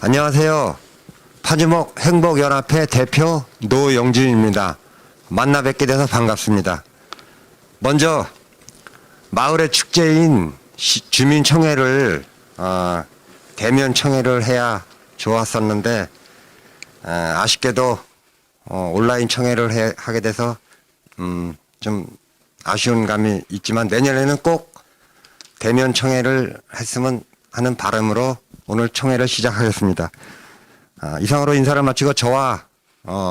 안녕하세요. 파주목 행복연합회 대표 노영진입니다. 만나 뵙게 돼서 반갑습니다. 먼저 마을의 축제인 주민총회를 대면 총회를 해야 좋았었는데 아쉽게도 온라인 총회를 하게 돼서 좀 아쉬운 감이 있지만 내년에는 꼭 대면 총회를 했으면 하는 바람으로 오늘 총회를 시작하겠습니다. 이상으로 인사를 마치고 저와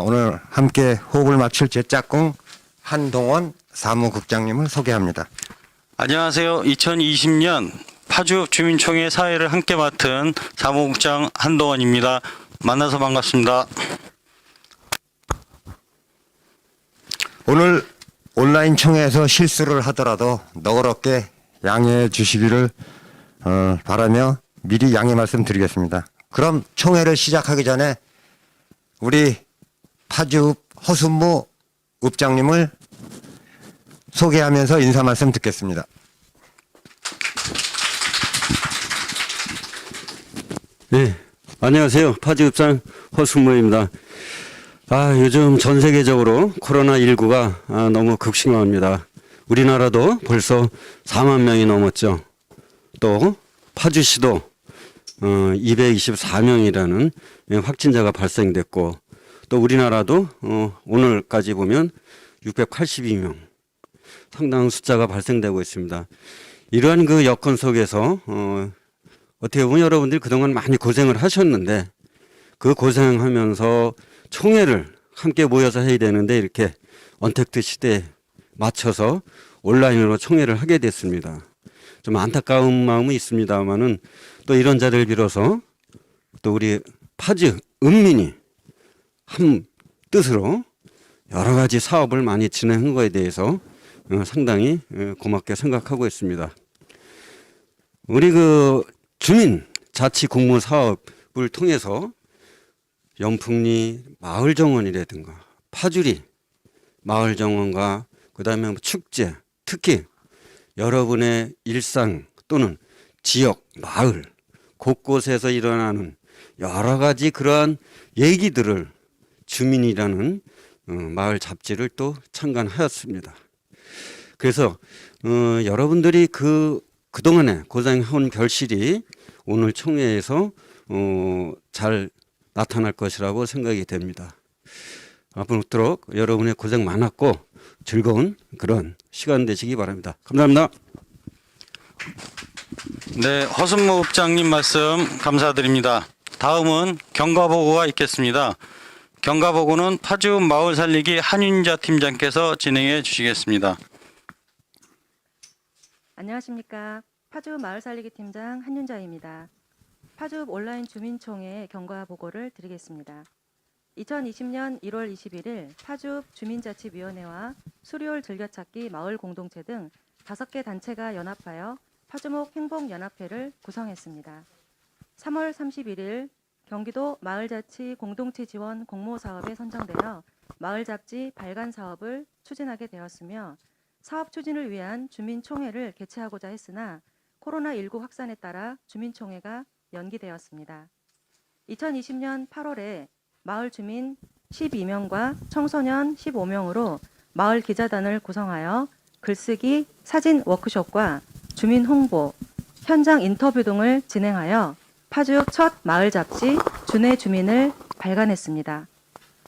오늘 함께 호흡을 맞출 제 짝꿍 한동원 사무국장님을 소개합니다. 안녕하세요. 2020년 파주 주민총회 사회를 함께 맡은 사무국장 한동원입니다. 만나서 반갑습니다. 오늘 온라인 총회에서 실수를 하더라도 너그럽게 양해해 주시기를 바라며 미리 양해 말씀드리겠습니다. 그럼 총회를 시작하기 전에 우리 파주읍 허순무 읍장님을 소개하면서 인사 말씀 듣겠습니다. 네, 안녕하세요. 파주읍장 허순무입니다. 요즘 전 세계적으로 코로나19가 너무 극심합니다. 우리나라도 벌써 4만 명이 넘었죠. 또 파주시도 224명이라는 확진자가 발생됐고, 또 우리나라도 오늘까지 보면 682명 상당한 숫자가 발생되고 있습니다. 이러한 그 여건 속에서 어떻게 보면 여러분들이 그동안 많이 고생을 하셨는데 그 고생하면서 총회를 함께 모여서 해야 되는데 이렇게 언택트 시대에 맞춰서 온라인으로 총회를 하게 됐습니다. 좀 안타까운 마음은 있습니다만은 또 이런 자리를 빌어서 또 우리 파주 읍민이 한 뜻으로 여러 가지 사업을 많이 진행한 것에 대해서 상당히 고맙게 생각하고 있습니다. 우리 그 주민 자치 공무 사업을 통해서 연풍리 마을 정원이라든가 파주리 마을 정원과 그다음에 축제, 특히 여러분의 일상 또는 지역, 마을 곳곳에서 일어나는 여러 가지 그러한 얘기들을 주민이라는 마을 잡지를 또 창간하였습니다. 그래서 여러분들이 그동안에 고생한 결실이 오늘 총회에서 잘 나타날 것이라고 생각이 됩니다. 앞으로도록 여러분의 고생 많았고 즐거운 그런 시간 되시기 바랍니다. 감사합니다. 네, 허순무 읍장님 말씀 감사드립니다. 다음은 경과보고가 있겠습니다. 경과보고는 파주 마을 살리기 한윤자 팀장께서 진행해 주시겠습니다. 안녕하십니까. 파주 마을 살리기 팀장 한윤자입니다. 파주읍 온라인 주민총회 경과 보고를 드리겠습니다. 2020년 1월 21일 파주읍 주민자치위원회와 수리올 즐겨찾기 마을 공동체 등 5개 단체가 연합하여 파주목 행복연합회를 구성했습니다. 3월 31일 경기도 마을자치 공동체 지원 공모사업에 선정되어 마을잡지 발간 사업을 추진하게 되었으며 사업 추진을 위한 주민총회를 개최하고자 했으나 코로나19 확산에 따라 주민총회가 연기되었습니다. 2020년 8월에 마을 주민 12명과 청소년 15명으로 마을 기자단을 구성하여 글쓰기, 사진 워크숍과 주민 홍보, 현장 인터뷰 등을 진행하여 파주읍 첫 마을 잡지 준의 주민을 발간했습니다.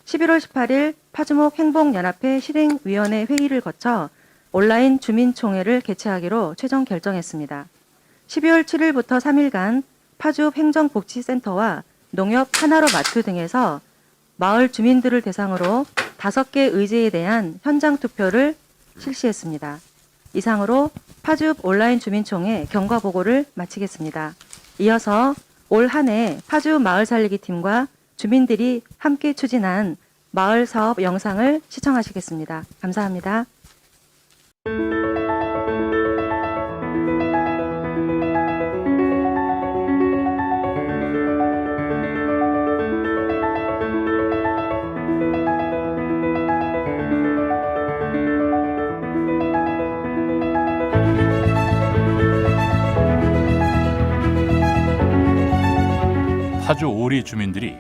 11월 18일 파주목 행복연합회 실행위원회 회의를 거쳐 온라인 주민총회를 개최하기로 최종 결정했습니다. 12월 7일부터 3일간 파주읍 행정복지센터와 농협 하나로 마트 등에서 마을 주민들을 대상으로 5개 의제에 대한 현장 투표를 실시했습니다. 이상으로 파주읍 온라인 주민총회 경과 보고를 마치겠습니다. 이어서 올 한 해 파주읍 마을 살리기 팀과 주민들이 함께 추진한 마을 사업 영상을 시청하시겠습니다. 감사합니다. 파주 오리 주민들이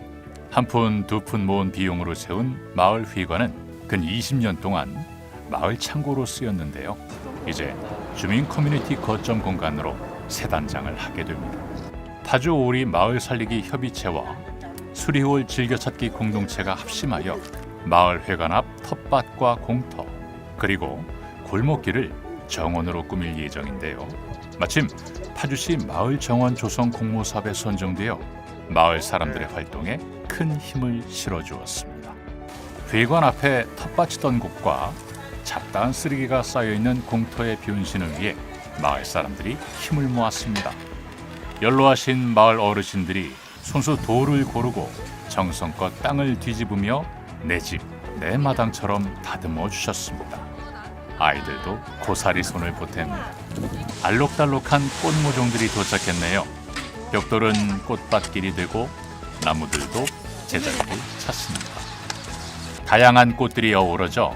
한 푼 두 푼 모은 비용으로 세운 마을 회관은 근 20년 동안 마을 창고로 쓰였는데요. 이제 주민 커뮤니티 거점 공간으로 새 단장을 하게 됩니다. 파주 오리 마을 살리기 협의체와 수리홀 즐겨찾기 공동체가 합심하여 마을 회관 앞 텃밭과 공터 그리고 골목길을 정원으로 꾸밀 예정인데요. 마침 파주시 마을 정원 조성 공모 사업에 선정되어 마을 사람들의 활동에 큰 힘을 실어주었습니다. 회관 앞에 텃밭이던 곳과 잡다한 쓰레기가 쌓여있는 공터의 변신을 위해 마을 사람들이 힘을 모았습니다. 연로하신 마을 어르신들이 손수 돌을 고르고 정성껏 땅을 뒤집으며 내 집, 내 마당처럼 다듬어 주셨습니다. 아이들도 고사리 손을 보탭니다. 알록달록한 꽃 모종들이 도착했네요. 벽돌은 꽃밭길이 되고 나무들도 제자리를 찾습니다. 다양한 꽃들이 어우러져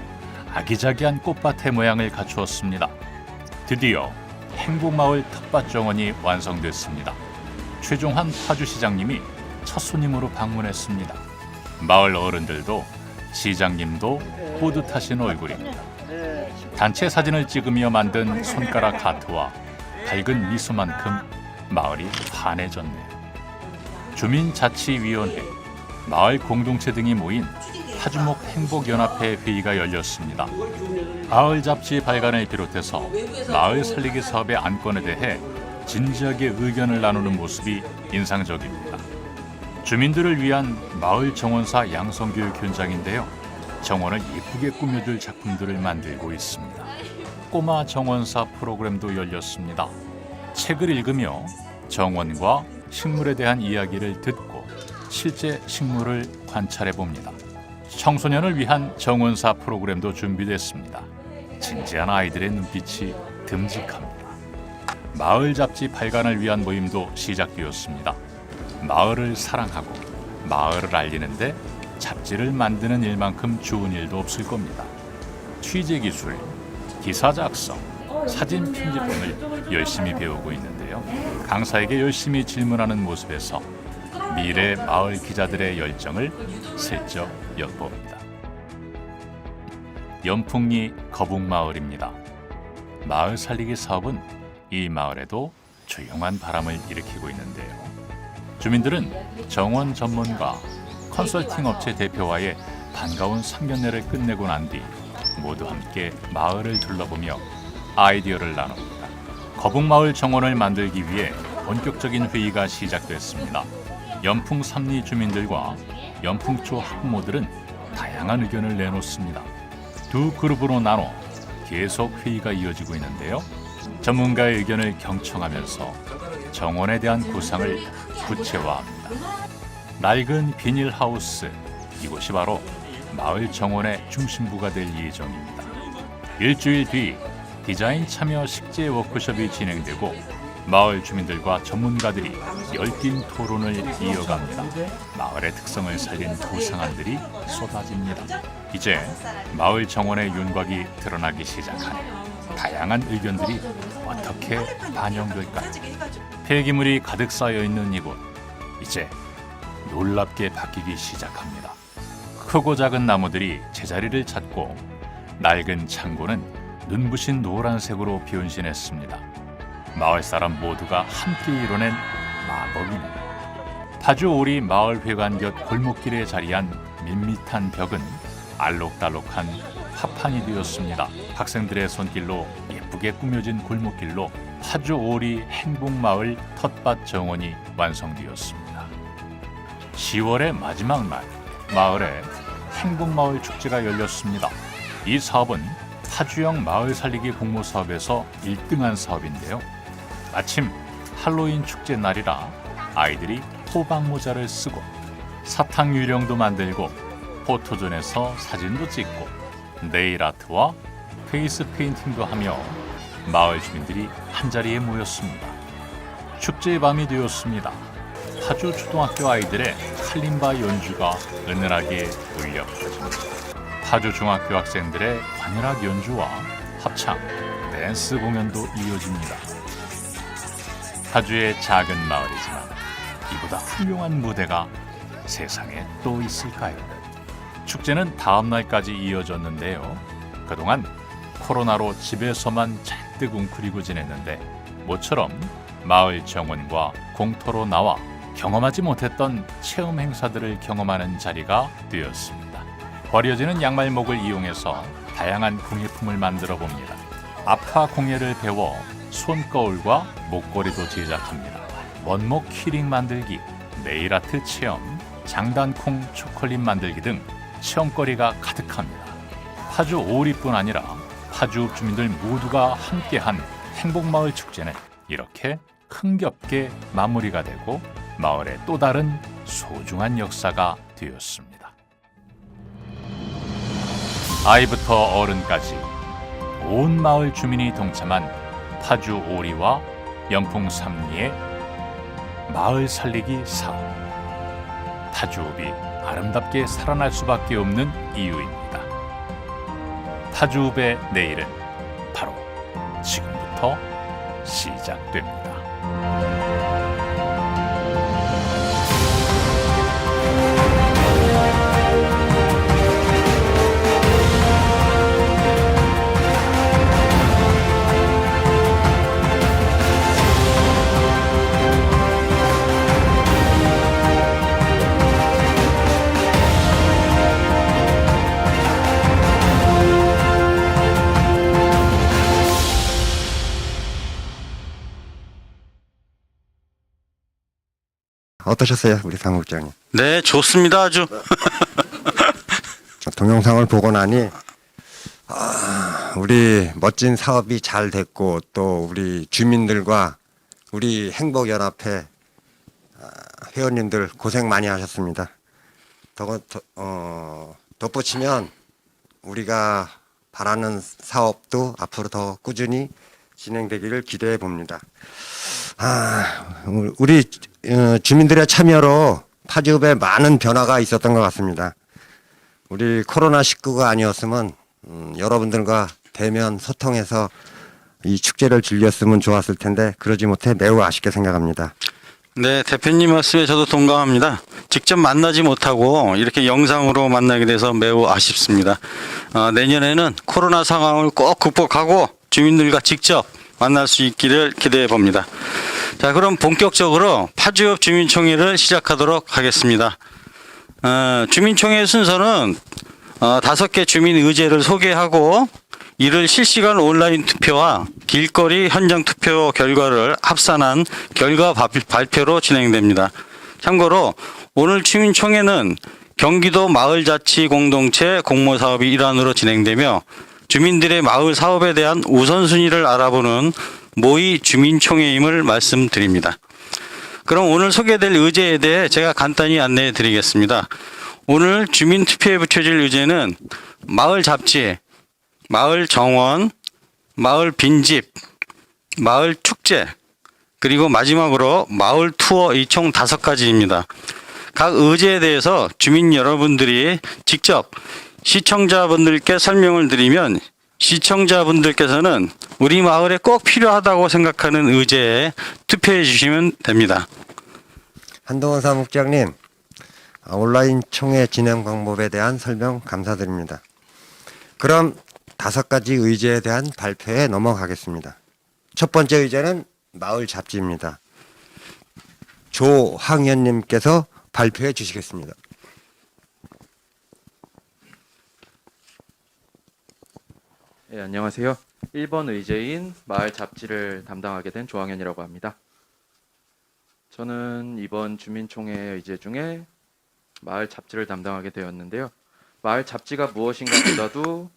아기자기한 꽃밭의 모양을 갖추었습니다. 드디어 행복마을 텃밭 정원이 완성됐습니다. 최종환 파주시장님이 첫 손님으로 방문했습니다. 마을 어른들도 시장님도 뿌듯하신 얼굴입니다. 단체 사진을 찍으며 만든 손가락 하트와 밝은 미소만큼 마을이 환해졌네요. 주민자치위원회, 마을 공동체 등이 모인 파주목 행복연합회 회의가 열렸습니다. 마을 잡지 발간을 비롯해서 마을 살리기 사업의 안건에 대해 진지하게 의견을 나누는 모습이 인상적입니다. 주민들을 위한 마을 정원사 양성교육 현장인데요. 정원을 예쁘게 꾸며줄 작품들을 만들고 있습니다. 꼬마 정원사 프로그램도 열렸습니다. 책을 읽으며 정원과 식물에 대한 이야기를 듣고 실제 식물을 관찰해 봅니다. 청소년을 위한 정원사 프로그램도 준비됐습니다. 진지한 아이들의 눈빛이 듬직합니다. 마을 잡지 발간을 위한 모임도 시작되었습니다. 마을을 사랑하고 마을을 알리는데 잡지를 만드는 일만큼 좋은 일도 없을 겁니다. 취재 기술, 기사 작성, 사진 편집 등을 열심히 배우고 있는데요. 강사에게 열심히 질문하는 모습에서 미래 마을 기자들의 열정을 슬쩍 엿봅니다. 연풍리 거북마을입니다. 마을 살리기 사업은 이 마을에도 조용한 바람을 일으키고 있는데요. 주민들은 정원 전문가, 컨설팅 업체 대표와의 반가운 상견례를 끝내고 난 뒤 모두 함께 마을을 둘러보며 아이디어를 나눕니다. 거북마을 정원을 만들기 위해 본격적인 회의가 시작됐습니다. 연풍 3리 주민들과 연풍초 학부모들은 다양한 의견을 내놓습니다. 두 그룹으로 나눠 계속 회의가 이어지고 있는데요. 전문가의 의견을 경청하면서 정원에 대한 구상을 구체화합니다. 낡은 비닐하우스, 이곳이 바로 마을 정원의 중심부가 될 예정입니다. 일주일 뒤 디자인 참여 식재 워크숍이 진행되고 마을 주민들과 전문가들이 열띤 토론을 이어갑니다. 마을의 특성을 살린 구상안들이 쏟아집니다. 이제 마을 정원의 윤곽이 드러나기 시작하네요. 다양한 의견들이 어떻게 반영될까요? 폐기물이 가득 쌓여있는 이곳, 이제 놀랍게 바뀌기 시작합니다. 크고 작은 나무들이 제자리를 찾고 낡은 창고는 눈부신 노란색으로 변신했습니다. 마을 사람 모두가 함께 이뤄낸 마법입니다. 파주 오리 마을회관 곁 골목길에 자리한 밋밋한 벽은 알록달록한 화판이 되었습니다. 학생들의 손길로 예쁘게 꾸며진 골목길로 파주 오리 행복마을 텃밭 정원이 완성되었습니다. 10월의 마지막 날, 마을에 행복마을 축제가 열렸습니다. 이 사업은 파주형 마을 살리기 공모 사업에서 1등한 사업인데요. 마침 할로윈 축제 날이라 아이들이 호박 모자를 쓰고 사탕 유령도 만들고 포토존에서 사진도 찍고 네일 아트와 페이스 페인팅도 하며 마을 주민들이 한자리에 모였습니다. 축제의 밤이 되었습니다. 파주 초등학교 아이들의 칼림바 연주가 은은하게 울려 퍼집니다. 파주 중학교 학생들의 관현악 연주와 합창, 댄스 공연도 이어집니다. 파주의 작은 마을이지만 이보다 훌륭한 무대가 세상에 또 있을까요? 축제는 다음 날까지 이어졌는데요. 그동안 코로나로 집에서만 잔뜩 웅크리고 지냈는데 모처럼 마을 정원과 공터로 나와 경험하지 못했던 체험 행사들을 경험하는 자리가 되었습니다. 버려지는 양말목을 이용해서 다양한 공예품을 만들어 봅니다. 아파 공예를 배워 손거울과 목걸이도 제작합니다. 원목 키링 만들기, 네일아트 체험, 장단콩 초콜릿 만들기 등 체험거리가 가득합니다. 파주 오리뿐 아니라 파주읍 주민들 모두가 함께한 행복마을 축제는 이렇게 흥겹게 마무리가 되고 마을의 또 다른 소중한 역사가 되었습니다. 아이부터 어른까지 온 마을 주민이 동참한 파주 오리와 연풍 삼리의 마을 살리기 사업. 파주읍이 아름답게 살아날 수밖에 없는 이유입니다. 파주읍의 내일은 바로 지금부터 시작됩니다. 어떠셨어요, 우리 사무국장님? 네, 좋습니다. 아주. 동영상을 보고 나니 우리 멋진 사업이 잘 됐고 또 우리 주민들과 우리 행복연합회 회원님들 고생 많이 하셨습니다. 덧붙이면 우리가 바라는 사업도 앞으로 더 꾸준히 진행되기를 기대해 봅니다. 우리 주민들의 참여로 파주읍에 많은 변화가 있었던 것 같습니다. 우리 코로나19가 아니었으면 여러분들과 대면 소통해서 이 축제를 즐겼으면 좋았을 텐데 그러지 못해 매우 아쉽게 생각합니다. 네, 대표님 말씀에 저도 동감합니다. 직접 만나지 못하고 이렇게 영상으로 만나게 돼서 매우 아쉽습니다. 내년에는 코로나 상황을 꼭 극복하고 주민들과 직접 만날 수 있기를 기대해 봅니다. 자, 그럼 본격적으로 파주읍 주민총회를 시작하도록 하겠습니다. 주민총회 순서는 5개 주민 의제를 소개하고 이를 실시간 온라인 투표와 길거리 현장 투표 결과를 합산한 결과 발표로 진행됩니다. 참고로 오늘 주민총회는 경기도 마을자치공동체 공모사업이 일환으로 진행되며 주민들의 마을 사업에 대한 우선순위를 알아보는 모의 주민총회임을 말씀드립니다. 그럼 오늘 소개될 의제에 대해 제가 간단히 안내해 드리겠습니다. 오늘 주민투표에 붙여질 의제는 마을 잡지, 마을 정원, 마을 빈집, 마을 축제, 그리고 마지막으로 마을 투어 이 총 5가지입니다. 각 의제에 대해서 주민 여러분들이 직접 시청자분들께 설명을 드리면 시청자분들께서는 우리 마을에 꼭 필요하다고 생각하는 의제에 투표해 주시면 됩니다. 한동원 사무국장님, 온라인 총회 진행 방법에 대한 설명 감사드립니다. 그럼 5가지 의제에 대한 발표에 넘어가겠습니다. 첫 번째 의제는 마을 잡지입니다. 조항현님께서 발표해 주시겠습니다. 네, 안녕하세요. 1번 의제인 마을 잡지를 담당하게 된 조항현이라고 합니다. 저는 이번 주민총회 의제 중에 마을 잡지를 담당하게 되었는데요. 마을 잡지가 무엇인가 보다도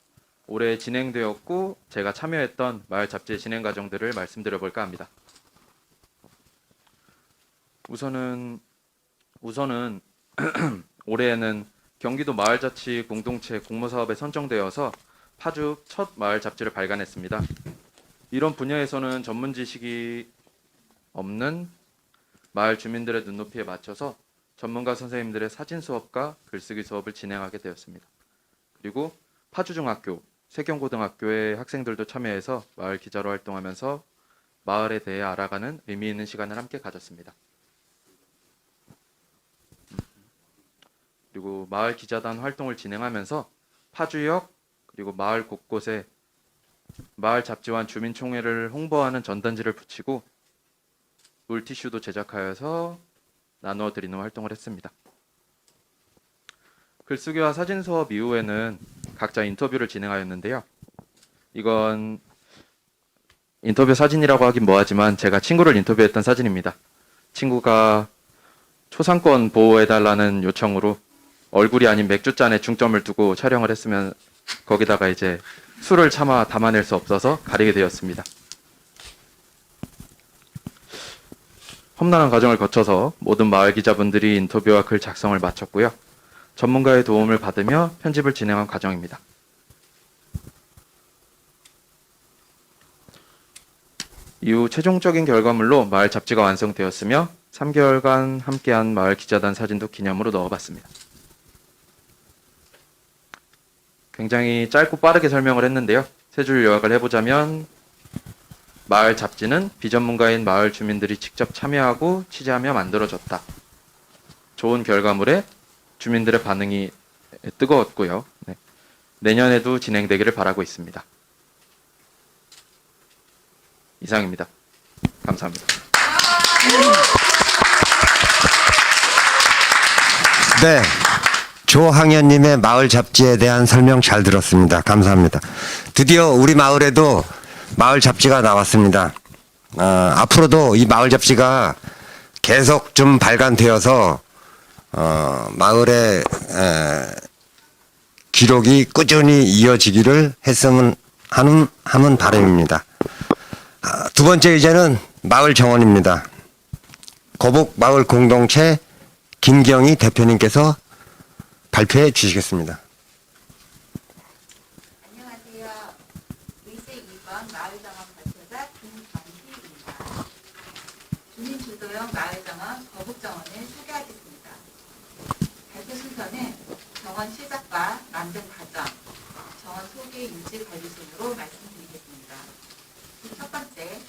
올해 진행되었고 제가 참여했던 마을 잡지의 진행 과정들을 말씀드려 볼까 합니다. 우선은 올해에는 경기도 마을자치 공동체 공모사업에 선정되어서 파주읍 첫 마을 잡지를 발간했습니다. 이런 분야에서는 전문 지식이 없는 마을 주민들의 눈높이에 맞춰서 전문가 선생님들의 사진 수업과 글쓰기 수업을 진행하게 되었습니다. 그리고 파주중학교, 세경고등학교의 학생들도 참여해서 마을 기자로 활동하면서 마을에 대해 알아가는 의미 있는 시간을 함께 가졌습니다. 그리고 마을 기자단 활동을 진행하면서 파주역 그리고 마을 곳곳에 마을 잡지와 주민총회를 홍보하는 전단지를 붙이고 물티슈도 제작하여서 나누어 드리는 활동을 했습니다. 글쓰기와 사진 수업 이후에는 각자 인터뷰를 진행하였는데요. 이건 인터뷰 사진이라고 하긴 뭐하지만 제가 친구를 인터뷰했던 사진입니다. 친구가 초상권 보호해달라는 요청으로 얼굴이 아닌 맥주잔에 중점을 두고 촬영을 했으면 거기다가 이제 술을 참아 담아낼 수 없어서 가리게 되었습니다. 험난한 과정을 거쳐서 모든 마을 기자분들이 인터뷰와 글 작성을 마쳤고요. 전문가의 도움을 받으며 편집을 진행한 과정입니다. 이후 최종적인 결과물로 마을 잡지가 완성되었으며 3개월간 함께한 마을 기자단 사진도 기념으로 넣어봤습니다. 굉장히 짧고 빠르게 설명을 했는데요. 세 줄 요약을 해보자면 마을 잡지는 비전문가인 마을 주민들이 직접 참여하고 취재하며 만들어졌다. 좋은 결과물에 주민들의 반응이 뜨거웠고요. 네. 내년에도 진행되기를 바라고 있습니다. 이상입니다. 감사합니다. 네. 조항현님의 마을 잡지에 대한 설명 잘 들었습니다. 감사합니다. 드디어 우리 마을에도 마을 잡지가 나왔습니다. 앞으로도 이 마을 잡지가 계속 좀 발간되어서 마을의 기록이 꾸준히 이어지기를 했으면 하는 바람입니다. 두 번째 이제는 마을 정원입니다. 거북 마을 공동체 김경희 대표님께서 발표해 주시겠습니다. 안녕하세요. 의세 2번 마을정원 발표자 김경희입니다. 주민주도형 마을정원 거북정원을 소개하겠습니다. 발표 순서는 정원 시작과 만든 과정, 정원 소개 유지 관리 순으로 말씀드리겠습니다. 첫 번째,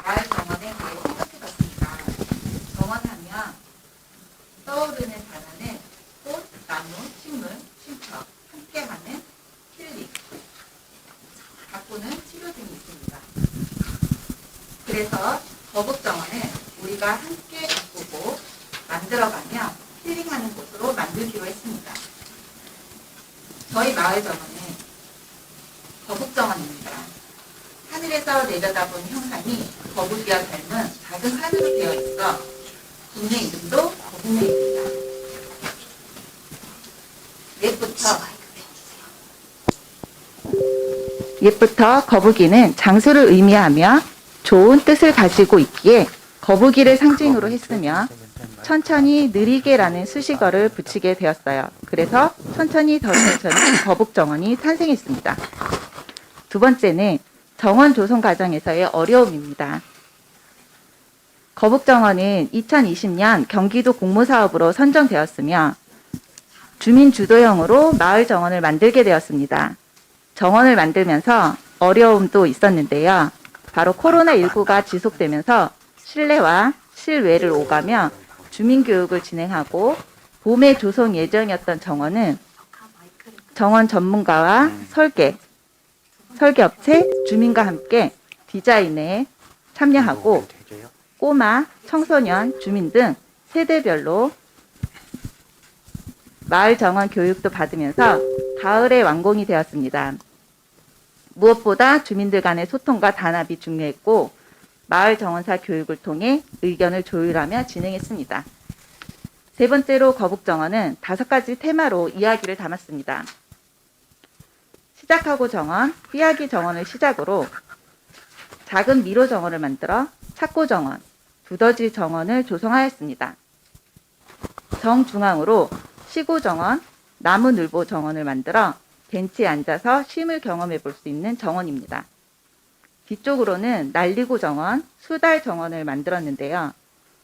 마을정원에 대해 생각해봤습니다. 정원하면 떠오르는 단어는 꽃, 나무, 식물, 쉼터, 함께하는 힐링, 가꾸는 치료 등이 있습니다. 그래서 거북정원은 우리가 함께 가꾸고 만들어가며 힐링하는 곳으로 만들기로 했습니다. 저희 마을 정원은 거북정원입니다. 하늘에서 내려다본 형상이 거북이와 닮은 작은 산으로 되어 있어 국내 이름도 거북내입니다. 옛부터 거북이는 장수를 의미하며 좋은 뜻을 가지고 있기에 거북이를 상징으로 했으며 천천히 느리게라는 수식어를 붙이게 되었어요. 그래서 천천히 더 천천히 거북정원이 탄생했습니다. 두 번째는 정원 조성 과정에서의 어려움입니다. 거북정원은 2020년 경기도 공모사업으로 선정되었으며 주민 주도형으로 마을 정원을 만들게 되었습니다. 정원을 만들면서 어려움도 있었는데요. 바로 코로나19가 지속되면서 실내와 실외를 오가며 주민교육을 진행하고 봄에 조성 예정이었던 정원은 정원 전문가와 설계업체, 주민과 함께 디자인에 참여하고 꼬마, 청소년, 주민 등 세대별로 마을 정원 교육도 받으면서 가을에 완공이 되었습니다. 무엇보다 주민들 간의 소통과 단합이 중요했고 마을 정원사 교육을 통해 의견을 조율하며 진행했습니다. 세 번째로 거북정원은 5가지 테마로 이야기를 담았습니다. 시작하고 정원, 삐약이 정원을 시작으로 작은 미로 정원을 만들어 착고 정원, 두더지 정원을 조성하였습니다. 정중앙으로 시구 정원, 나무늘보 정원을 만들어 벤치에 앉아서 쉼을 경험해 볼 수 있는 정원입니다. 뒤쪽으로는 날리구 정원, 수달 정원을 만들었는데요.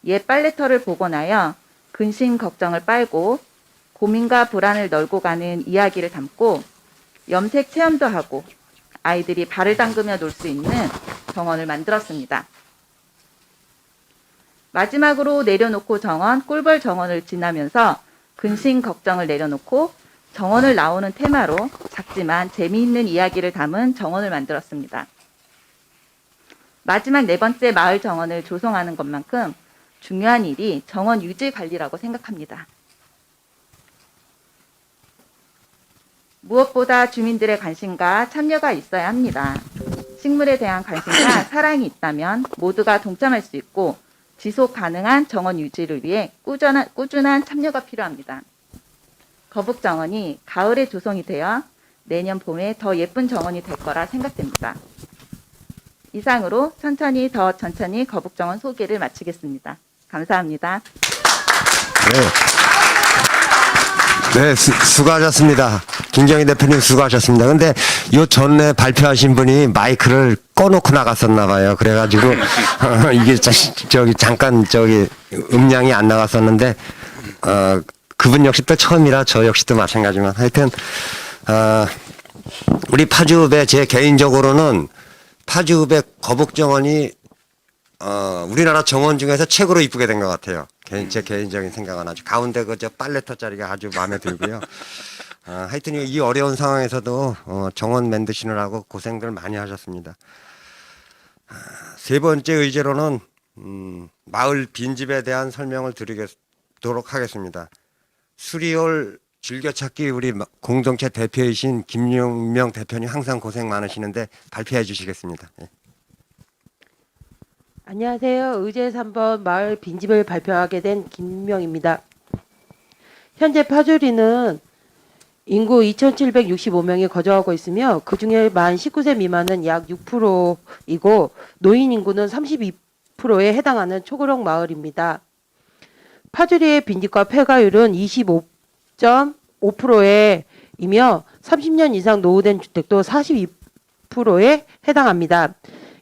옛 빨래터를 복원하여 근심 걱정을 빨고 고민과 불안을 널고 가는 이야기를 담고 염색 체험도 하고 아이들이 발을 담그며 놀 수 있는 정원을 만들었습니다. 마지막으로 내려놓고 정원, 꿀벌 정원을 지나면서 근심 걱정을 내려놓고 정원을 나오는 테마로 작지만 재미있는 이야기를 담은 정원을 만들었습니다. 마지막 네 번째 마을 정원을 조성하는 것만큼 중요한 일이 정원 유지 관리라고 생각합니다. 무엇보다 주민들의 관심과 참여가 있어야 합니다. 식물에 대한 관심과 사랑이 있다면 모두가 동참할 수 있고 지속 가능한 정원 유지를 위해 꾸준한 참여가 필요합니다. 거북정원이 가을에 조성이 되어 내년 봄에 더 예쁜 정원이 될 거라 생각됩니다. 이상으로 천천히 거북정원 소개를 마치겠습니다. 감사합니다. 네, 수고하셨습니다. 김정희 대표님 수고하셨습니다. 근데 요 전에 발표하신 분이 마이크를 꺼놓고 나갔었나 봐요. 그래가지고 이게 잠깐 음량이 안 나갔었는데 그분 역시 또 처음이라 저 역시도 마찬가지지만 하여튼 우리 파주읍에 제 개인적으로는 파주읍의 거북정원이 우리나라 정원 중에서 최고로 이쁘게 된 것 같아요. 제 개인적인 생각은 아주 가운데 저 빨래터 자리가 아주 마음에 들고요. 하여튼 이 어려운 상황에서도 정원 만드시느라고 고생들 많이 하셨습니다. 세 번째 의제로는 마을 빈집에 대한 설명을 드리도록 하겠습니다. 수리올 즐겨찾기 우리 공동체 대표이신 김용명 대표님 항상 고생 많으시는데 발표해 주시겠습니다. 예. 안녕하세요. 의제 3번 마을 빈집을 발표하게 된 김명입니다. 현재 파주리는 인구 2,765명이 거주하고 있으며 그중에 만 19세 미만은 약 6%이고 노인 인구는 32%에 해당하는 초고령 마을입니다. 파주리의 빈집과 폐가율은 25.5%이며 30년 이상 노후된 주택도 42%에 해당합니다.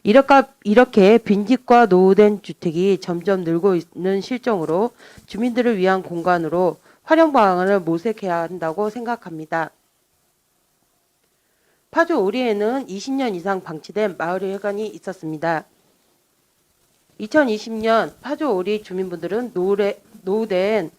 이렇게 빈집과 노후된 주택이 점점 늘고 있는 실정으로 주민들을 위한 공간으로 활용 방안을 모색해야 한다고 생각합니다. 파주 오리에는 20년 이상 방치된 마을회관이 있었습니다. 2020년 파주 오리 주민분들은 노후된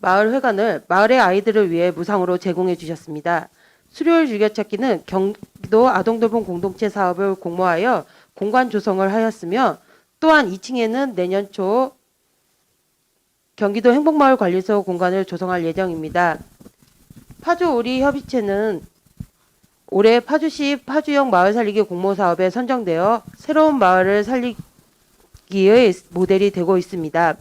마을회관을 마을의 아이들을 위해 무상으로 제공해 주셨습니다. 수료일 즐겨찾기는 경기도 아동돌봄 공동체 사업을 공모하여 공간 조성을 하였으며 또한 2층에는 내년 초 경기도 행복마을관리소 공간을 조성할 예정입니다. 파주오리 협의체는 올해 파주시 파주형 마을 살리기 공모 사업에 선정되어 새로운 마을을 살리기의 모델이 되고 있습니다.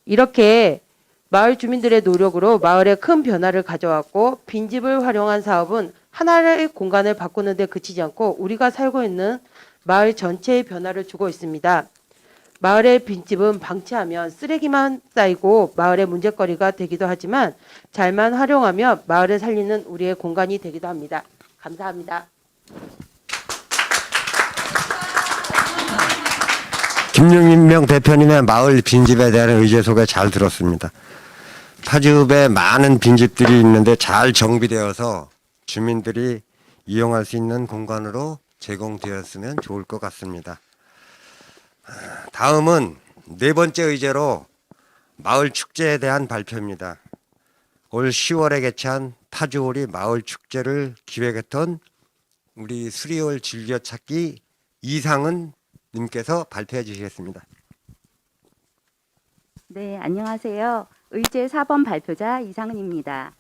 이렇게 마을 주민들의 노력으로 마을에 큰 변화를 가져왔고 빈집을 활용한 사업은 하나의 공간을 바꾸는 데 그치지 않고 우리가 살고 있는 마을 전체의 변화를 주고 있습니다. 마을의 빈집은 방치하면 쓰레기만 쌓이고 마을의 문제거리가 되기도 하지만 잘만 활용하며 마을을 살리는 우리의 공간이 되기도 합니다. 감사합니다. 김용명 대표님의 마을 빈집에 대한 의제 소개 잘 들었습니다. 파주읍에 많은 빈집들이 있는데 잘 정비되어서 주민들이 이용할 수 있는 공간으로 제공되었으면 좋을 것 같습니다. 다음은 네 번째 의제로 마을 축제에 대한 발표입니다. 올 10월에 개최한 파주오리 마을 축제를 기획했던 우리 수리올 즐겨찾기 이상은 님께서 발표해 주시겠습니다. 네, 안녕하세요. 의제 4번 발표자 이상은입니다.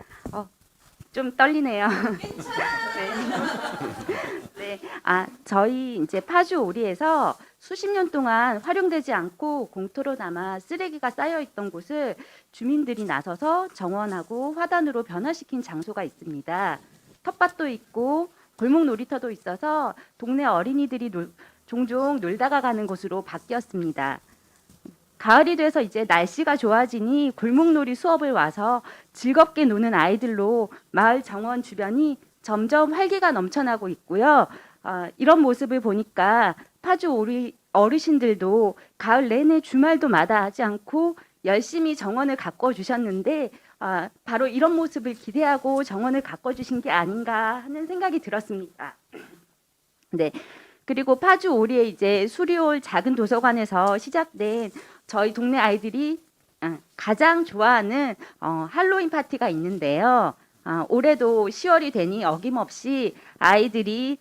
좀 떨리네요. 네. 저희 이제 파주 오리에서 수십 년 동안 활용되지 않고 공터로 남아 쓰레기가 쌓여 있던 곳을 주민들이 나서서 정원하고 화단으로 변화시킨 장소가 있습니다. 텃밭도 있고 골목 놀이터도 있어서 동네 어린이들이 종종 놀다가 가는 곳으로 바뀌었습니다. 가을이 돼서 이제 날씨가 좋아지니 골목놀이 수업을 와서 즐겁게 노는 아이들로 마을 정원 주변이 점점 활기가 넘쳐나고 있고요. 이런 모습을 보니까 파주 오리 어르신들도 가을 내내 주말도 마다하지 않고 열심히 정원을 가꿔주셨는데 바로 이런 모습을 기대하고 정원을 가꿔주신 게 아닌가 하는 생각이 들었습니다. 네. 그리고 파주 오리에 이제 수리올 작은 도서관에서 시작된 저희 동네 아이들이 가장 좋아하는 할로윈 파티가 있는데요. 올해도 10월이 되니 어김없이 아이들이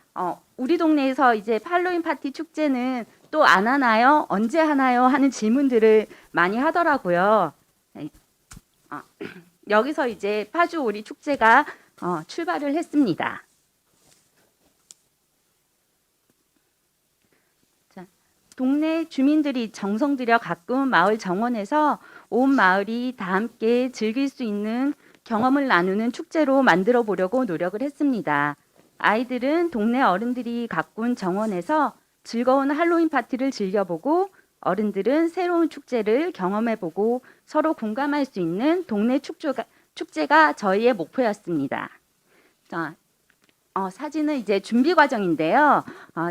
우리 동네에서 이제 할로윈 파티 축제는 또 안 하나요? 언제 하나요? 하는 질문들을 많이 하더라고요. 여기서 이제 파주 오리 축제가 출발을 했습니다. 자, 동네 주민들이 정성 들여 가꾼 마을 정원에서 온 마을이 다 함께 즐길 수 있는 경험을 나누는 축제로 만들어 보려고 노력을 했습니다. 아이들은 동네 어른들이 가꾼 정원에서 즐거운 할로윈 파티를 즐겨보고 어른들은 새로운 축제를 경험해보고 서로 공감할 수 있는 동네 축제가 저희의 목표였습니다. 자, 사진은 이제 준비 과정인데요.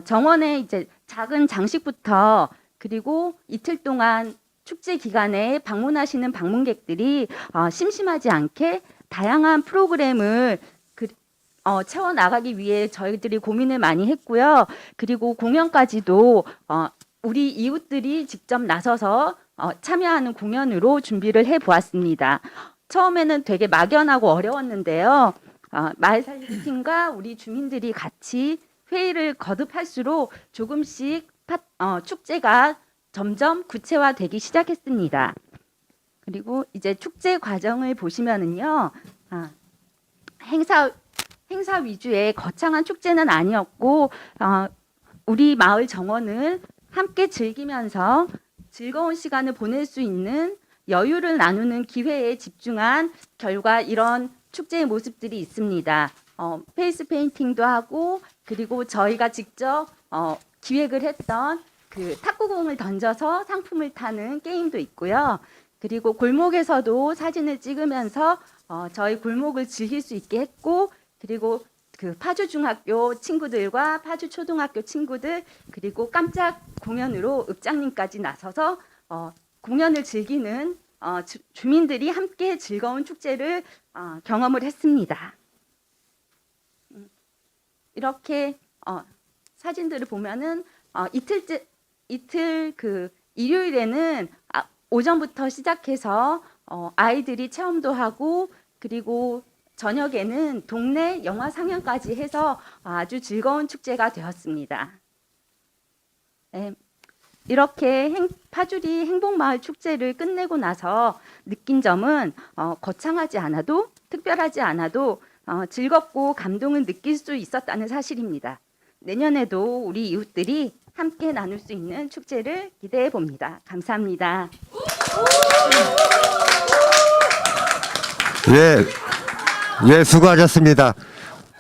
정원에 이제 작은 장식부터 그리고 이틀 동안 축제 기간에 방문하시는 방문객들이 심심하지 않게 다양한 프로그램을 채워 나가기 위해 저희들이 고민을 많이 했고요. 그리고 공연까지도 우리 이웃들이 직접 나서서 참여하는 공연으로 준비를 해보았습니다. 처음에는 되게 막연하고 어려웠는데요. 마을살리기 팀과 우리 주민들이 같이 회의를 거듭할수록 조금씩 축제가 점점 구체화되기 시작했습니다. 그리고 이제 축제 과정을 보시면은요, 행사 위주의 거창한 축제는 아니었고, 우리 마을 정원을 함께 즐기면서 즐거운 시간을 보낼 수 있는 여유를 나누는 기회에 집중한 결과 이런 축제의 모습들이 있습니다. 페이스 페인팅도 하고, 그리고 저희가 직접 기획을 했던 그 탁구공을 던져서 상품을 타는 게임도 있고요. 그리고 골목에서도 사진을 찍으면서 저희 골목을 즐길 수 있게 했고, 그리고 그 파주 중학교 친구들과 파주 초등학교 친구들 그리고 깜짝 공연으로 읍장님까지 나서서 공연을 즐기는 주민들이 함께 즐거운 축제를 경험을 했습니다. 이렇게 사진들을 보면은 이틀 그 일요일에는 오전부터 시작해서 아이들이 체험도 하고 그리고 저녁에는 동네 영화 상영까지 해서 아주 즐거운 축제가 되었습니다. 네, 이렇게 파주리 행복마을 축제를 끝내고 나서 느낀 점은 거창하지 않아도 특별하지 않아도 즐겁고 감동을 느낄 수 있었다는 사실입니다. 내년에도 우리 이웃들이 함께 나눌 수 있는 축제를 기대해 봅니다. 감사합니다. 예, 수고하셨습니다.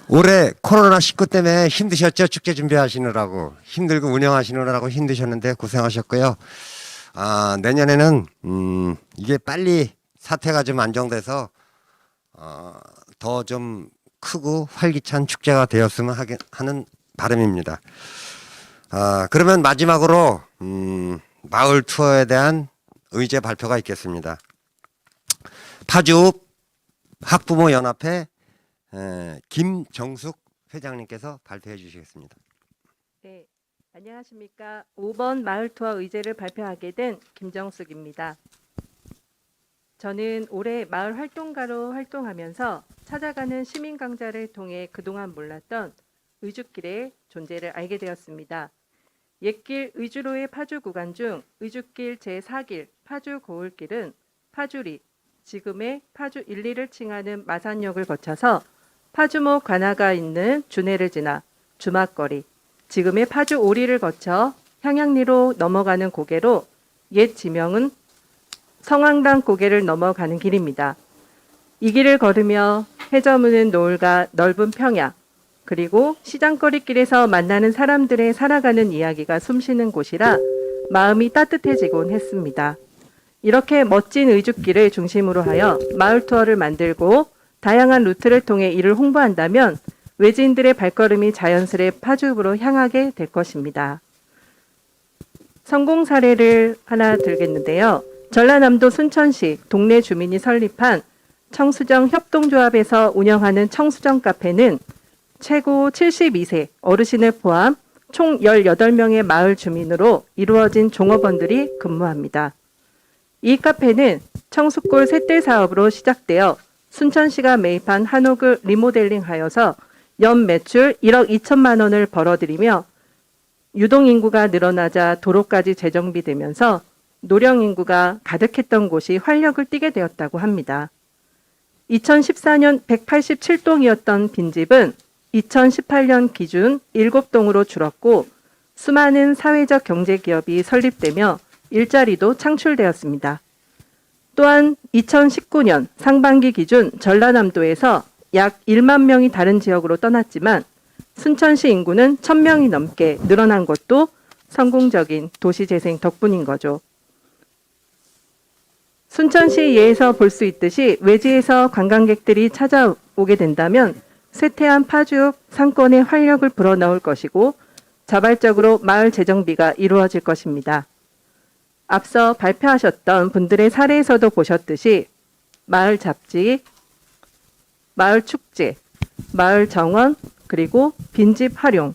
올해 코로나19 때문에 힘드셨죠? 축제 준비하시느라고. 힘들고 운영하시느라고 힘드셨는데 고생하셨고요. 내년에는, 이게 빨리 사태가 좀 안정돼서, 더 좀 크고 활기찬 축제가 되었으면 하는 바람입니다. 그러면 마지막으로, 마을 투어에 대한 의제 발표가 있겠습니다. 파주 학부모 연합회 김정숙 회장님께서 발표해 주시겠습니다. 네, 안녕하십니까. 5번 마을 투어 의제를 발표하게 된 김정숙입니다. 저는 올해 마을 활동가로 활동하면서 찾아가는 시민 강좌를 통해 그동안 몰랐던 의주길의 존재를 알게 되었습니다. 옛길 의주로의 파주 구간 중 의주길 제4길 파주 고을길은 파주리, 지금의 파주 1, 2를 칭하는 마산역을 거쳐서 파주목 관아가 있는 준해를 지나 주막거리, 지금의 파주 오리를 거쳐 향양리로 넘어가는 고개로 옛 지명은 성황당 고개를 넘어가는 길입니다. 이 길을 걸으며 해저무는 노을과 넓은 평야, 그리고 시장거리길에서 만나는 사람들의 살아가는 이야기가 숨쉬는 곳이라 마음이 따뜻해지곤 했습니다. 이렇게 멋진 의주길을 중심으로 하여 마을 투어를 만들고 다양한 루트를 통해 이를 홍보한다면 외지인들의 발걸음이 자연스레 파주읍으로 향하게 될 것입니다. 성공 사례를 하나 들겠는데요. 전라남도 순천시 동네 주민이 설립한 청수정 협동조합에서 운영하는 청수정 카페는 최고 72세 어르신을 포함 총 18명의 마을 주민으로 이루어진 종업원들이 근무합니다. 이 카페는 청수골 셋대 사업으로 시작되어 순천시가 매입한 한옥을 리모델링하여서 연 매출 1억 2천만 원을 벌어들이며 유동인구가 늘어나자 도로까지 재정비되면서 노령인구가 가득했던 곳이 활력을 띠게 되었다고 합니다. 2014년 187동이었던 빈집은 2018년 기준 7동으로 줄었고 수많은 사회적 경제기업이 설립되며 일자리도 창출되었습니다. 또한 2019년 상반기 기준 전라남도에서 약 1만 명이 다른 지역으로 떠났지만 순천시 인구는 1,000명이 넘게 늘어난 것도 성공적인 도시재생 덕분인 거죠. 순천시 예에서 볼 수 있듯이 외지에서 관광객들이 찾아오게 된다면 쇠퇴한 파주 상권에 활력을 불어넣을 것이고 자발적으로 마을 재정비가 이루어질 것입니다. 앞서 발표하셨던 분들의 사례에서도 보셨듯이 마을 잡지, 마을 축제, 마을 정원, 그리고 빈집 활용,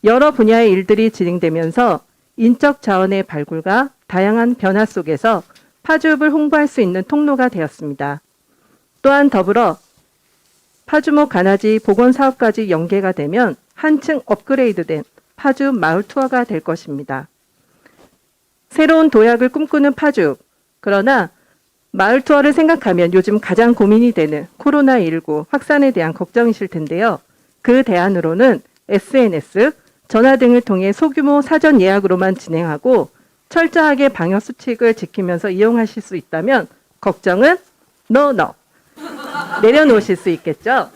여러 분야의 일들이 진행되면서 인적 자원의 발굴과 다양한 변화 속에서 파주읍을 홍보할 수 있는 통로가 되었습니다. 또한 더불어 파주목 가나지 복원 사업까지 연계가 되면 한층 업그레이드된 파주읍 마을 투어가 될 것입니다. 새로운 도약을 꿈꾸는 파주읍. 그러나 마을 투어를 생각하면 요즘 가장 고민이 되는 코로나19 확산에 대한 걱정이실 텐데요. 그 대안으로는 SNS, 전화 등을 통해 소규모 사전 예약으로만 진행하고 철저하게 방역 수칙을 지키면서 이용하실 수 있다면 걱정은 no. 내려놓으실 수 있겠죠.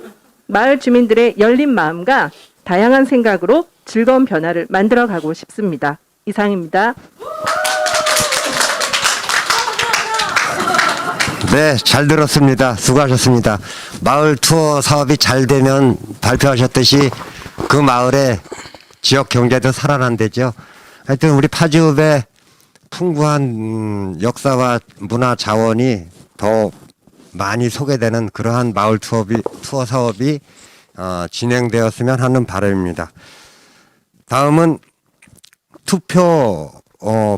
마을 주민들의 열린 마음과 다양한 생각으로 즐거운 변화를 만들어가고 싶습니다. 이상입니다. 네, 잘 들었습니다. 수고하셨습니다. 마을 투어 사업이 잘 되면 발표하셨듯이 그 마을의 지역 경제도 살아난대죠. 하여튼 우리 파주읍의 풍부한 역사와 문화 자원이 더 많이 소개되는 그러한 마을 투어 사업이 진행되었으면 하는 바람입니다. 다음은 투표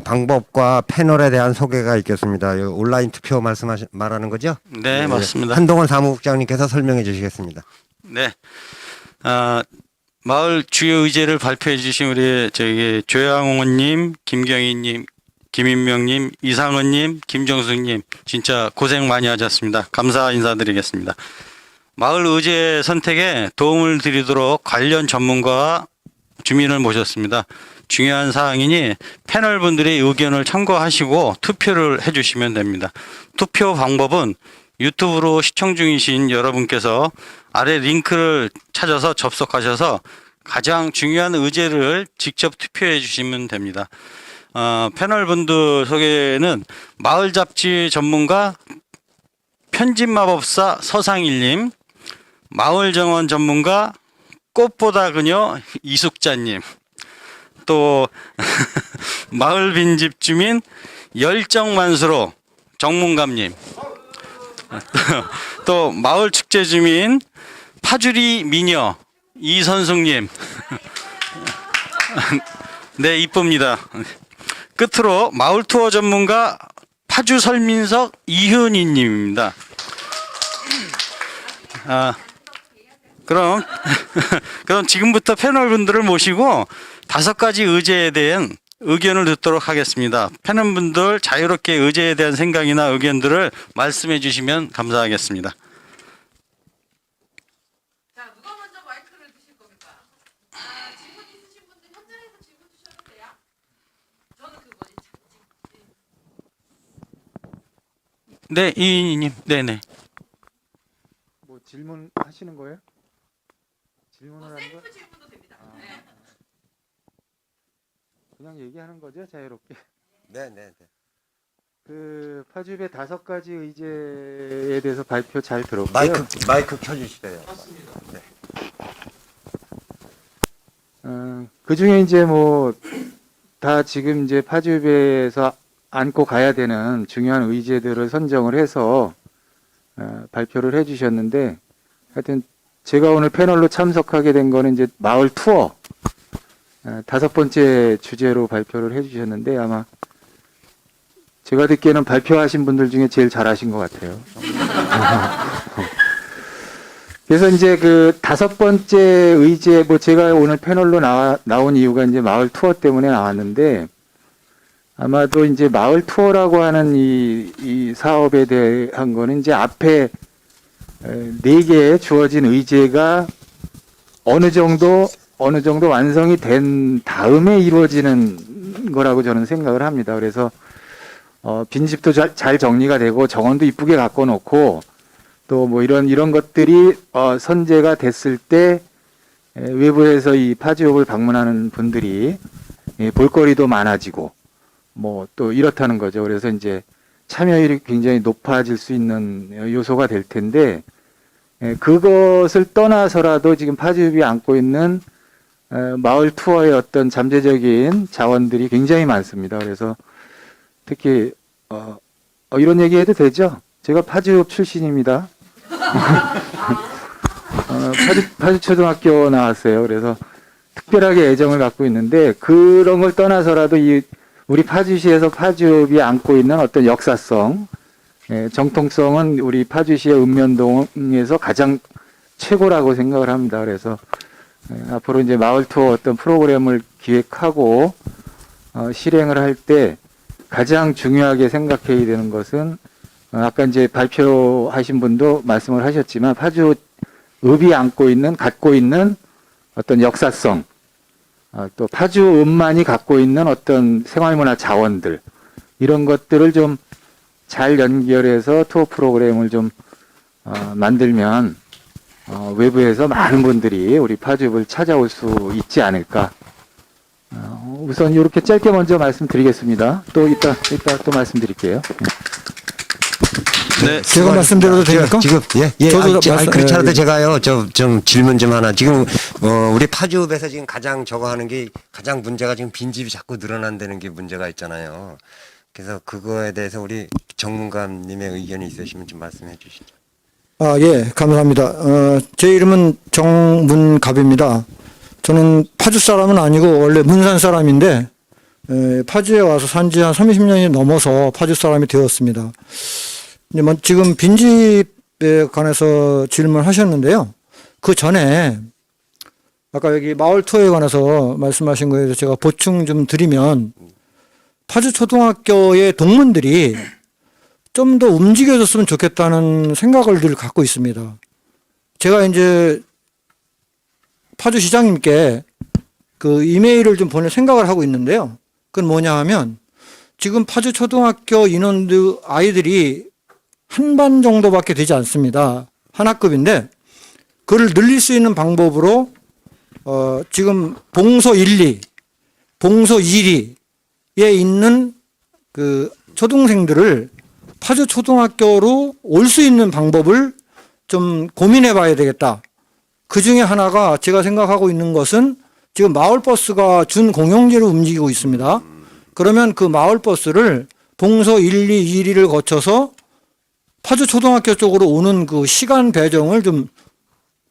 방법과 패널에 대한 소개가 있겠습니다. 온라인 투표 말하는 거죠? 네, 맞습니다. 한동원 사무국장님께서 설명해 주시겠습니다. 네. 마을 주요 의제를 발표해 주신 우리 조양호님, 김경희님, 김인명님, 이상은님, 김정숙님 진짜 고생 많이 하셨습니다. 감사 인사드리겠습니다. 마을 의제 선택에 도움을 드리도록 관련 전문가와 주민을 모셨습니다. 중요한 사항이니 패널 분들의 의견을 참고하시고 투표를 해주시면 됩니다. 투표 방법은 유튜브로 시청 중이신 여러분께서 아래 링크를 찾아서 접속하셔서 가장 중요한 의제를 직접 투표해 주시면 됩니다. 패널 분들 소개는 마을 잡지 전문가 편집마법사 서상일님, 마을 정원 전문가 꽃보다 그녀 이숙자님, 또 마을 빈집 주민 열정만수로 정문감님, 또 마을 축제 주민 파주리 미녀 이선숙님. 네, 이쁩니다. 끝으로 마을 투어 전문가 파주 설민석 이현희님입니다. 그럼 지금부터 패널 분들을 모시고 5가지 의제에 대한 의견을 듣도록 하겠습니다. 패널 분들 자유롭게 의제에 대한 생각이나 의견들을 말씀해 주시면 감사하겠습니다. 자, 누가 먼저 마이크를 드실 겁니까? 질문 있으신 분들 현장에서 질문 주셔도 돼요. 저는 네, 이인희님. 네네. 뭐 질문하시는 거예요? 질문을 하는 거? 셀프 질문도 됩니다. 네. 그냥 얘기하는 거죠, 자유롭게. 네. 그 파주읍의 5가지 의제에 대해서 발표 잘 들었고요. 마이크 켜주시래요. 네. 그 중에 이제 뭐 다 지금 이제 파주읍에서 안고 가야 되는 중요한 의제들을 선정을 해서 발표를 해주셨는데, 하여튼 제가 오늘 패널로 참석하게 된 거는 이제 마을 투어 5번째 주제로 발표를 해주셨는데, 아마 제가 듣기에는 발표하신 분들 중에 제일 잘하신 것 같아요. 그래서 이제 그 5번째 의제, 뭐 제가 오늘 패널로 나온 이유가 이제 마을 투어 때문에 나왔는데, 아마도 이제 마을 투어라고 하는 이 사업에 대한 거는 이제 앞에 4개의 주어진 의제가 어느 정도 완성이 된 다음에 이루어지는 거라고 저는 생각을 합니다. 그래서 빈집도 잘 정리가 되고 정원도 이쁘게 갖고 놓고 또 뭐 이런 것들이 선제가 됐을 때 외부에서 이 파주읍을 방문하는 분들이 볼거리도 많아지고 뭐 또 이렇다는 거죠. 그래서 이제 참여율이 굉장히 높아질 수 있는 요소가 될 텐데, 그것을 떠나서라도 지금 파주읍이 안고 있는 마을 투어의 어떤 잠재적인 자원들이 굉장히 많습니다. 그래서 특히 이런 얘기 해도 되죠? 제가 파주읍 출신입니다. 파주초등학교 나왔어요. 그래서 특별하게 애정을 갖고 있는데, 그런 걸 떠나서라도 우리 파주시에서 파주읍이 안고 있는 어떤 역사성, 정통성은 우리 파주시의 읍면동에서 가장 최고라고 생각을 합니다. 그래서 앞으로 이제 마을 투어 어떤 프로그램을 기획하고 실행을 할 때 가장 중요하게 생각해야 되는 것은, 아까 이제 발표하신 분도 말씀을 하셨지만 파주읍이 갖고 있는 어떤 역사성, 또 파주읍만이 갖고 있는 어떤 생활문화 자원들, 이런 것들을 좀 잘 연결해서 투어 프로그램을 좀 만들면 외부에서 많은 분들이 우리 파주읍을 찾아올 수 있지 않을까. 우선 이렇게 짧게 먼저 말씀드리겠습니다. 또 이따 또 말씀드릴게요. 네. 제가 말씀드려도 됩니까? 지금 저도 그렇지 않아도 제가요 좀 질문 좀 하나. 지금 우리 파주읍에서 지금 가장 저거 하는 게 가장 문제가 지금 빈집이 자꾸 늘어난다는 게 문제가 있잖아요. 그래서 그거에 대해서 우리 정문감님의 의견이 있으시면 좀 말씀해 주시죠. 예, 감사합니다. 제 이름은 정문갑입니다. 저는 파주 사람은 아니고 원래 문산 사람인데, 파주에 와서 산지 한 30년이 넘어서 파주 사람이 되었습니다. 지금 빈집에 관해서 질문하셨는데요. 그 전에 아까 여기 마을 투어에 관해서 말씀하신 거에 대해서 제가 보충 좀 드리면, 파주 초등학교의 동문들이 좀 더 움직여졌으면 좋겠다는 생각을 늘 갖고 있습니다. 제가 이제 파주 시장님께 그 이메일을 좀 보낼 생각을 하고 있는데요. 그건 뭐냐 하면, 지금 파주 초등학교 인원들 아이들이 한 반 정도밖에 되지 않습니다. 한 학급인데, 그를 늘릴 수 있는 방법으로 지금 봉소 1, 2, 봉소 1, 2에 있는 그 초등생들을 파주 초등학교로 올 수 있는 방법을 좀 고민해 봐야 되겠다. 그 중에 하나가 제가 생각하고 있는 것은, 지금 마을버스가 준공영제로 움직이고 있습니다. 그러면 그 마을버스를 봉소 1, 2, 1, 2를 거쳐서 파주 초등학교 쪽으로 오는 그 시간 배정을 좀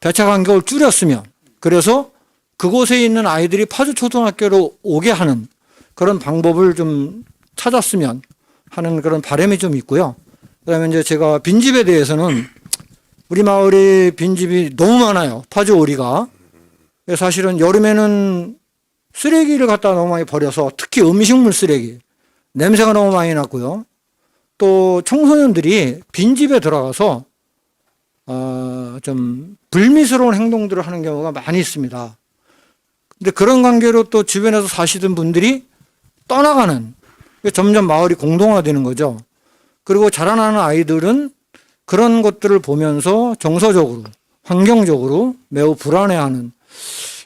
배차 간격을 줄였으면, 그래서 그곳에 있는 아이들이 파주 초등학교로 오게 하는 그런 방법을 좀 찾았으면 하는 그런 바람이 좀 있고요. 그다음에 이제 제가 빈집에 대해서는, 우리 마을에 빈집이 너무 많아요. 파주 오리가. 사실은 여름에는 쓰레기를 갖다 너무 많이 버려서, 특히 음식물 쓰레기, 냄새가 너무 많이 났고요. 또 청소년들이 빈집에 들어가서 좀 불미스러운 행동들을 하는 경우가 많이 있습니다. 근데 그런 관계로 또 주변에서 사시던 분들이 떠나가는, 점점 마을이 공동화되는 거죠. 그리고 자라나는 아이들은 그런 것들을 보면서 정서적으로, 환경적으로 매우 불안해하는,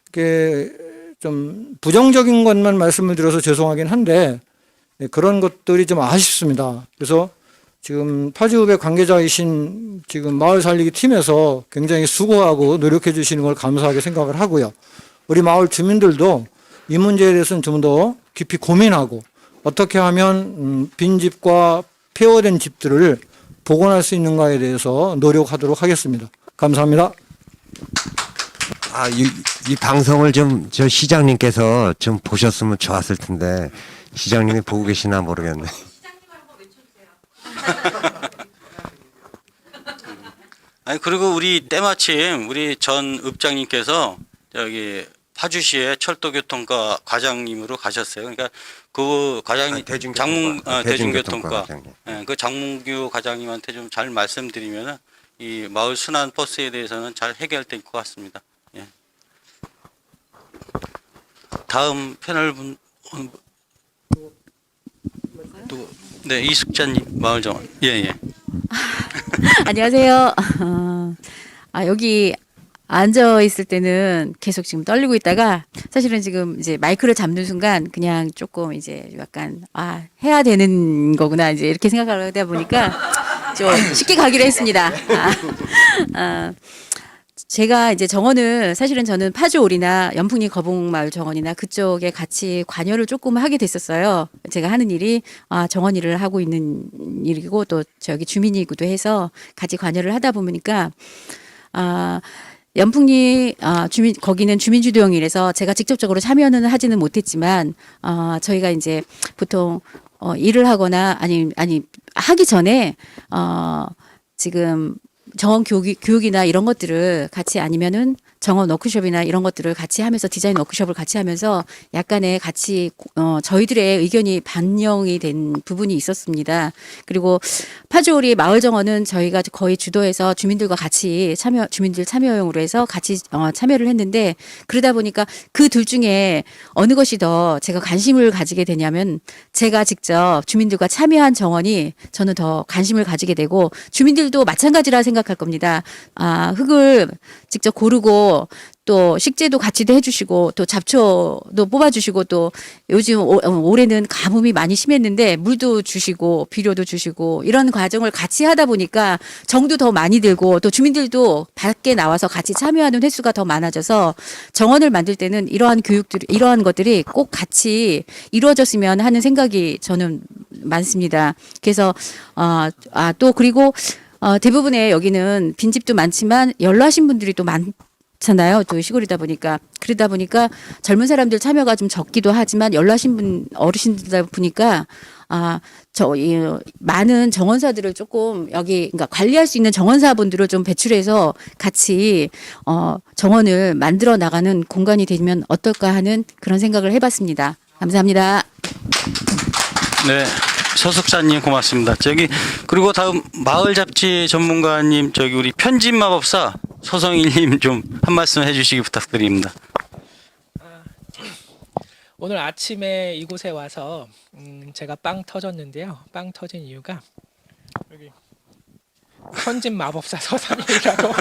이게 좀 부정적인 것만 말씀을 드려서 죄송하긴 한데, 그런 것들이 좀 아쉽습니다. 그래서 지금 파주읍의 관계자이신 지금 마을 살리기 팀에서 굉장히 수고하고 노력해 주시는 걸 감사하게 생각을 하고요. 우리 마을 주민들도 이 문제에 대해서는 좀 더 깊이 고민하고, 어떻게 하면 빈집과 폐허된 집들을 복원할 수 있는가에 대해서 노력하도록 하겠습니다. 감사합니다. 이 방송을 좀 저 시장님께서 좀 보셨으면 좋았을 텐데, 시장님이 보고 계시나 모르겠네. 시장님하고 왜 아니 그리고 우리 때마침 우리 전 읍장님께서 저기 파주시의 철도교통과 과장님으로 가셨어요. 그러니까 그 과장님 대중교통과 과장님. 예, 그 장문규 과장님한테 좀 잘 말씀드리면은 이 마을 순환 버스에 대해서는 잘 해결될 것 같습니다. 예. 다음 패널 분 네, 이숙자님 마을 정원. 예. 안녕하세요. 여기 앉아 있을 때는 계속 지금 떨리고 있다가 사실은 지금 이제 마이크를 잡는 순간 그냥 조금 이제 약간 해야 되는 거구나 이제 이렇게 생각하다 보니까 좀 쉽게 가기로 했습니다. 제가 이제 정원을 사실은 저는 파주 올이나 연풍리 거북마을 정원이나 그쪽에 같이 관여를 조금 하게 됐었어요. 제가 하는 일이 정원 일을 하고 있는 일이고 또 저기 주민이기도 해서 같이 관여를 하다 보니까 연풍리 주민 거기는 주민주도형이라서 제가 직접적으로 참여는 하지는 못했지만 저희가 이제 보통 일을 하거나 아니 하기 전에 지금 정원 교육이나 이런 것들을 같이 아니면은 정원 워크숍이나 이런 것들을 같이 하면서 디자인 워크숍을 같이 하면서 약간의 같이 저희들의 의견이 반영이 된 부분이 있었습니다. 그리고 파주오리 마을 정원은 저희가 거의 주도해서 주민들과 같이 주민들 참여용으로 해서 같이 참여를 했는데 그러다 보니까 그 둘 중에 어느 것이 더 제가 관심을 가지게 되냐면 제가 직접 주민들과 참여한 정원이 저는 더 관심을 가지게 되고 주민들도 마찬가지라 생각할 겁니다. 흙을 직접 고르고 또 식재도 같이 해주시고 또 잡초도 뽑아주시고 또 요즘 올해는 가뭄이 많이 심했는데 물도 주시고 비료도 주시고 이런 과정을 같이 하다 보니까 정도 더 많이 들고 또 주민들도 밖에 나와서 같이 참여하는 횟수가 더 많아져서 정원을 만들 때는 이러한 것들이 꼭 같이 이루어졌으면 하는 생각이 저는 많습니다. 그래서 또 그리고 대부분의 여기는 빈집도 많지만 연로하신 분들이 또 많잖아요. 또 시골이다 보니까 그러다 보니까 젊은 사람들 참여가 좀 적기도 하지만 연로하신 어르신들다 보니까 많은 정원사들을 조금 여기 그러니까 관리할 수 있는 정원사분들을 좀 배출해서 같이 정원을 만들어 나가는 공간이 되면 어떨까 하는 그런 생각을 해봤습니다. 감사합니다. 네. 서숙사님 고맙습니다. 그리고 다음 마을 잡지 전문가님 우리 편집 마법사 서성일님 좀 한 말씀 해주시기 부탁드립니다. 오늘 아침에 이곳에 와서 제가 빵 터졌는데요. 빵 터진 이유가 여기 편집 마법사 서성일이라고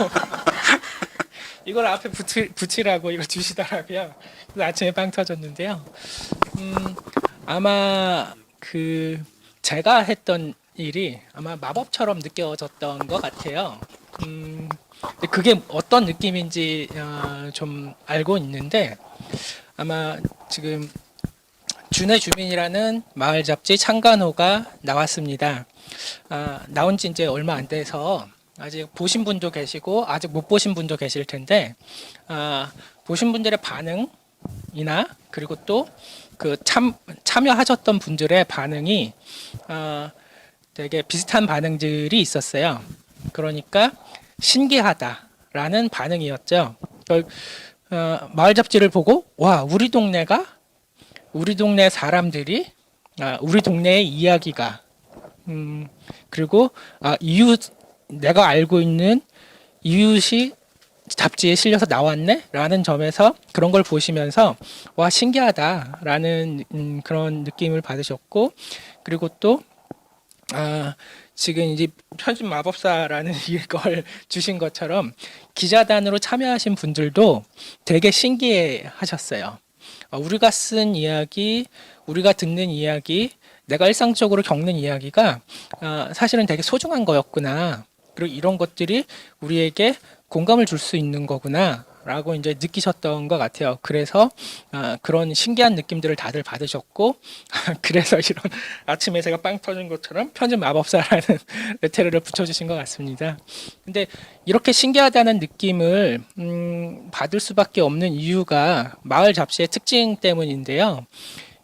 이걸 앞에 붙이라고 이거 주시더라고요. 그래서 아침에 빵 터졌는데요. 아마 제가 했던 일이 아마 마법처럼 느껴졌던 것 같아요. 그게 어떤 느낌인지 좀 알고 있는데 아마 지금 준의 주민이라는 마을 잡지 창간호가 나왔습니다. 나온 지 이제 얼마 안 돼서 아직 보신 분도 계시고 아직 못 보신 분도 계실 텐데 보신 분들의 반응이나 그리고 또 참여하셨던 분들의 반응이 되게 비슷한 반응들이 있었어요. 그러니까 신기하다라는 반응이었죠. 마을 잡지를 보고 와 우리 동네 사람들이 우리 동네의 이야기가 그리고 내가 알고 있는 이웃이 잡지에 실려서 나왔네라는 점에서 그런 걸 보시면서 와 신기하다라는 그런 느낌을 받으셨고 그리고 또 지금 이제 편집 마법사라는 이걸 주신 것처럼 기자단으로 참여하신 분들도 되게 신기해 하셨어요. 우리가 쓴 이야기, 우리가 듣는 이야기, 내가 일상적으로 겪는 이야기가 사실은 되게 소중한 거였구나. 그리고 이런 것들이 우리에게 공감을 줄 수 있는 거구나 라고 이제 느끼셨던 것 같아요. 그래서 그런 신기한 느낌들을 다들 받으셨고 그래서 이런 아침에 제가 빵 터진 것처럼 편집 마법사라는 레테르를 붙여주신 것 같습니다. 근데 이렇게 신기하다는 느낌을 받을 수밖에 없는 이유가 마을 잡지의 특징 때문인데요.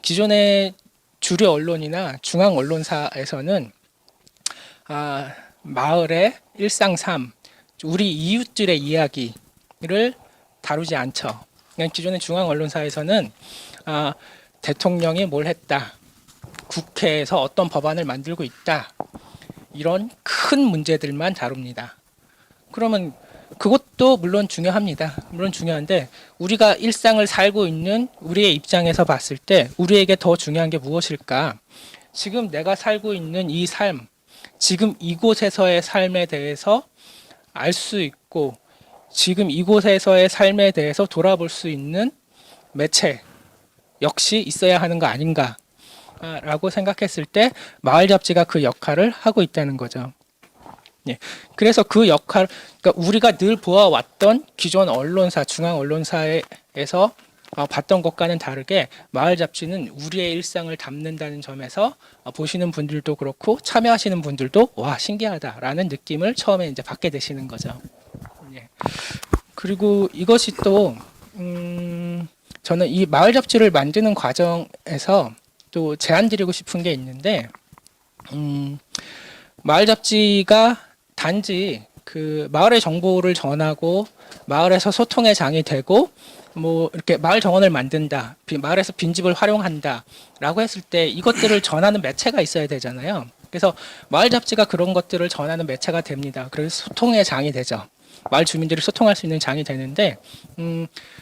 기존의 주류 언론이나 중앙 언론사에서는 마을의 일상 삶, 우리 이웃들의 이야기를 다루지 않죠. 그냥 기존의 중앙 언론사에서는 대통령이 뭘 했다, 국회에서 어떤 법안을 만들고 있다, 이런 큰 문제들만 다룹니다. 그러면 그것도 물론 중요합니다. 물론 중요한데 우리가 일상을 살고 있는 우리의 입장에서 봤을 때 우리에게 더 중요한 게 무엇일까? 지금 내가 살고 있는 이 삶, 지금 이곳에서의 삶에 대해서 알 수 있고 지금 이곳에서의 삶에 대해서 돌아볼 수 있는 매체 역시 있어야 하는 거 아닌가라고 생각했을 때 마을 잡지가 그 역할을 하고 있다는 거죠. 예. 그래서 그 역할, 그러니까 우리가 늘 보아왔던 기존 언론사, 중앙 언론사에서 봤던 것과는 다르게 마을 잡지는 우리의 일상을 담는다는 점에서 보시는 분들도 그렇고 참여하시는 분들도 와, 신기하다라는 느낌을 처음에 이제 받게 되시는 거죠. 예. 그리고 이것이 또 저는 이 마을 잡지를 만드는 과정에서 또 제안 드리고 싶은 게 있는데 마을 잡지가 단지 그 마을의 정보를 전하고 마을에서 소통의 장이 되고 뭐 이렇게 마을 정원을 만든다, 마을에서 빈집을 활용한다라고 했을 때 이것들을 전하는 매체가 있어야 되잖아요. 그래서 마을 잡지가 그런 것들을 전하는 매체가 됩니다. 그래서 소통의 장이 되죠. 마을 주민들이 소통할 수 있는 장이 되는데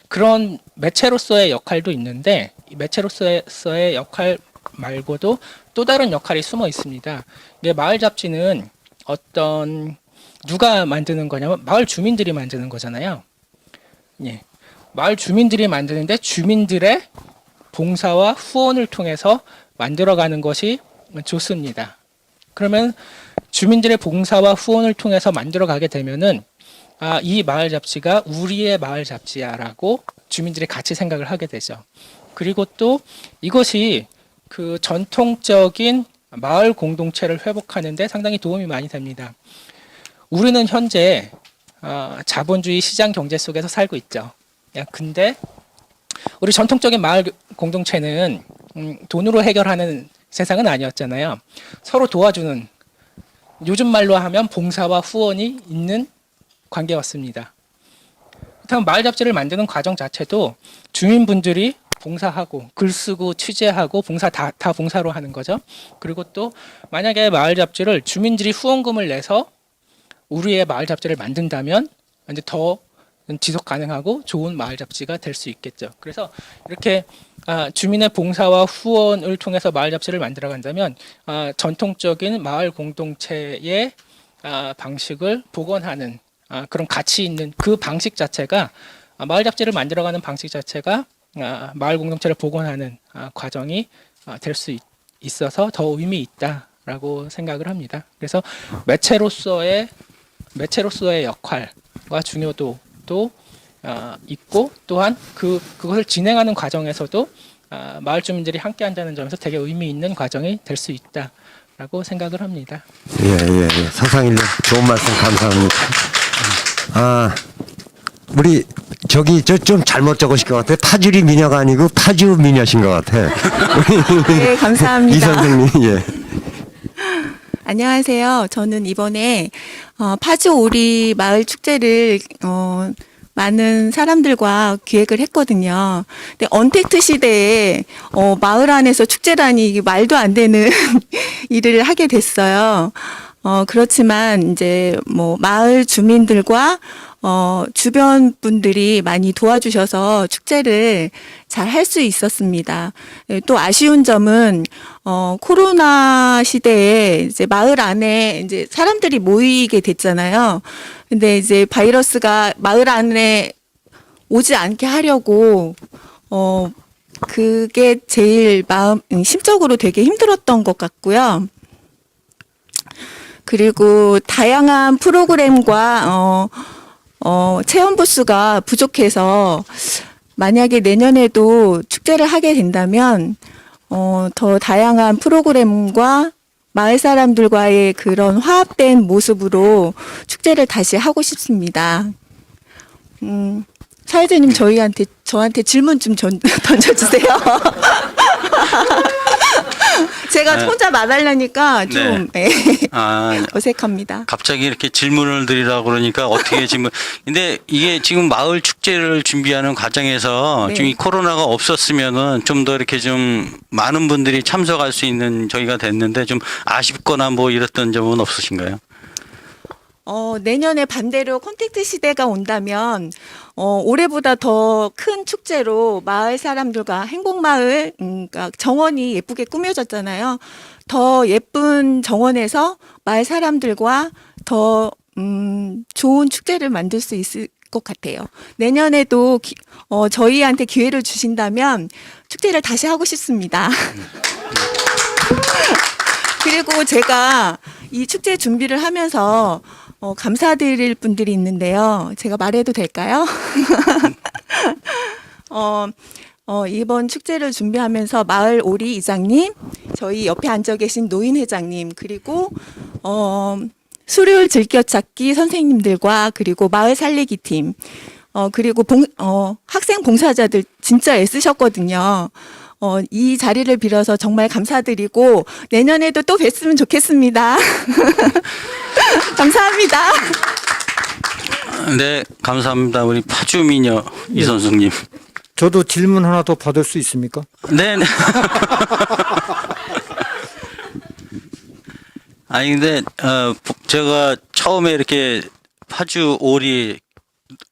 그런 매체로서의 역할도 있는데 이 매체로서의 역할 말고도 또 다른 역할이 숨어 있습니다. 이게 마을 잡지는 누가 만드는 거냐면 마을 주민들이 만드는 거잖아요. 예. 마을 주민들이 만드는데 주민들의 봉사와 후원을 통해서 만들어가는 것이 좋습니다. 그러면 주민들의 봉사와 후원을 통해서 만들어가게 되면은 이 마을 잡지가 우리의 마을 잡지야라고 주민들이 같이 생각을 하게 되죠. 그리고 또 이것이 그 전통적인 마을 공동체를 회복하는 데 상당히 도움이 많이 됩니다. 우리는 현재 자본주의 시장 경제 속에서 살고 있죠. 근데 우리 전통적인 마을 공동체는 돈으로 해결하는 세상은 아니었잖아요. 서로 도와주는, 요즘 말로 하면 봉사와 후원이 있는 관계였습니다. 그렇다면 마을 잡지를 만드는 과정 자체도 주민분들이 봉사하고 글 쓰고 취재하고 봉사 다 봉사로 하는 거죠. 그리고 또 만약에 마을 잡지를 주민들이 후원금을 내서 우리의 마을 잡지를 만든다면 이제 더 지속 가능하고 좋은 마을 잡지가 될 수 있겠죠. 그래서 이렇게 주민의 봉사와 후원을 통해서 마을 잡지를 만들어 간다면 전통적인 마을 공동체의 방식을 복원하는 그런 가치 있는 그 방식 자체가 마을 잡지를 만들어가는 방식 자체가 마을 공동체를 복원하는 과정이 될 수 있어서 더 의미 있다라고 생각을 합니다. 그래서 매체로서의 역할과 중요도도 있고 또한 그것을 진행하는 과정에서도 마을 주민들이 함께 한다는 점에서 되게 의미 있는 과정이 될 수 있다라고 생각을 합니다. 예. 서상일님 좋은 말씀 감사합니다. 우리 저 좀 잘못 적으신 것 같아요. 파주리 미녀가 아니고 파주 미녀신 것 같아요. 네, 감사합니다. 이 선생님, 예. 안녕하세요. 저는 이번에 파주 오리 마을 축제를 많은 사람들과 기획을 했거든요. 근데 언택트 시대에 마을 안에서 축제라니 이게 말도 안 되는 일을 하게 됐어요. 그렇지만 이제 뭐 마을 주민들과 주변 분들이 많이 도와주셔서 축제를 잘 할 수 있었습니다. 또 아쉬운 점은 코로나 시대에 이제 마을 안에 이제 사람들이 모이게 됐잖아요. 근데 이제 바이러스가 마을 안에 오지 않게 하려고 그게 제일 심적으로 되게 힘들었던 것 같고요. 그리고 다양한 프로그램과 체험 부스가 부족해서 만약에 내년에도 축제를 하게 된다면 더 다양한 프로그램과 마을 사람들과의 그런 화합된 모습으로 축제를 다시 하고 싶습니다. 사회자님 저한테 질문 좀 던져주세요. 제가 네. 혼자 말하려니까 좀 아, 어색합니다. 갑자기 이렇게 질문을 드리라고 그러니까 어떻게 질문. 근데 이게 지금 마을 축제를 준비하는 과정에서 네. 지금 이 코로나가 없었으면은 좀 더 이렇게 좀 많은 분들이 참석할 수 있는 저희가 됐는데 좀 아쉽거나 뭐 이랬던 점은 없으신가요? 내년에 반대로 콘택트 시대가 온다면 올해보다 더 큰 축제로 마을 사람들과 행복마을, 그러니까 정원이 예쁘게 꾸며졌잖아요. 더 예쁜 정원에서 마을 사람들과 더 좋은 축제를 만들 수 있을 것 같아요. 내년에도 저희한테 기회를 주신다면 축제를 다시 하고 싶습니다. 그리고 제가 이 축제 준비를 하면서 감사드릴 분들이 있는데요. 제가 말해도 될까요? 이번 축제를 준비하면서 마을 오리 이장님, 저희 옆에 앉아 계신 노인 회장님, 그리고 수료율 즐겨찾기 선생님들과 그리고 마을 살리기 팀, 그리고 학생 봉사자들 진짜 애쓰셨거든요. 이 자리를 빌어서 정말 감사드리고 내년에도 또 뵀으면 좋겠습니다. 감사합니다. 네, 감사합니다. 우리 파주미녀 이선숙님. 저도 질문 하나 더 받을 수 있습니까? 네. 네. 아니 근데 제가 처음에 이렇게 파주 오리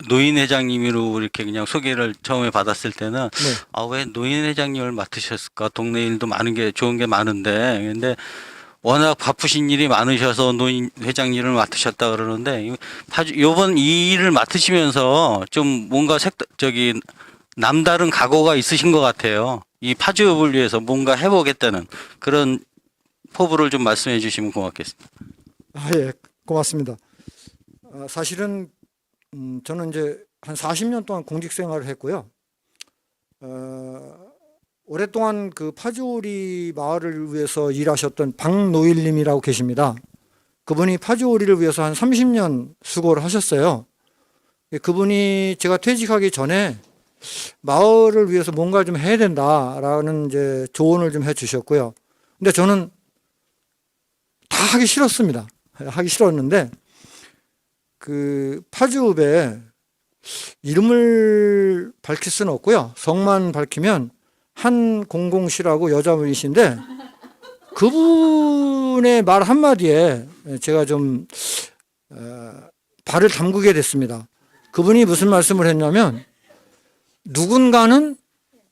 노인 회장님으로 이렇게 그냥 소개를 처음에 받았을 때는 아, 왜 노인 회장님을 맡으셨을까? 동네 일도 많은 게 좋은 게 많은데 근데 워낙 바쁘신 일이 많으셔서 노인 회장님을 맡으셨다 그러는데 파주 요번 이 일을 맡으시면서 좀 뭔가 남다른 각오가 있으신 것 같아요. 이 파주읍을 위해서 뭔가 해보겠다는 그런 포부를 좀 말씀해 주시면 고맙겠습니다. 예, 고맙습니다. 사실은 저는 이제 한 40년 동안 공직 생활을 했고요. 오랫동안 그 파주오리 마을을 위해서 일하셨던 박노일님이라고 계십니다. 그분이 파주오리를 위해서 한 30년 수고를 하셨어요. 그분이 제가 퇴직하기 전에 마을을 위해서 뭔가 좀 해야 된다라는 이제 조언을 좀 해주셨고요. 근데 저는 다 하기 싫었습니다. 하기 싫었는데 그 파주읍에 이름을 밝힐 수는 없고요. 성만 밝히면 한공공씨라고 여자분이신데 그분의 말 한마디에 제가 좀 발을 담그게 됐습니다. 그분이 무슨 말씀을 했냐면 누군가는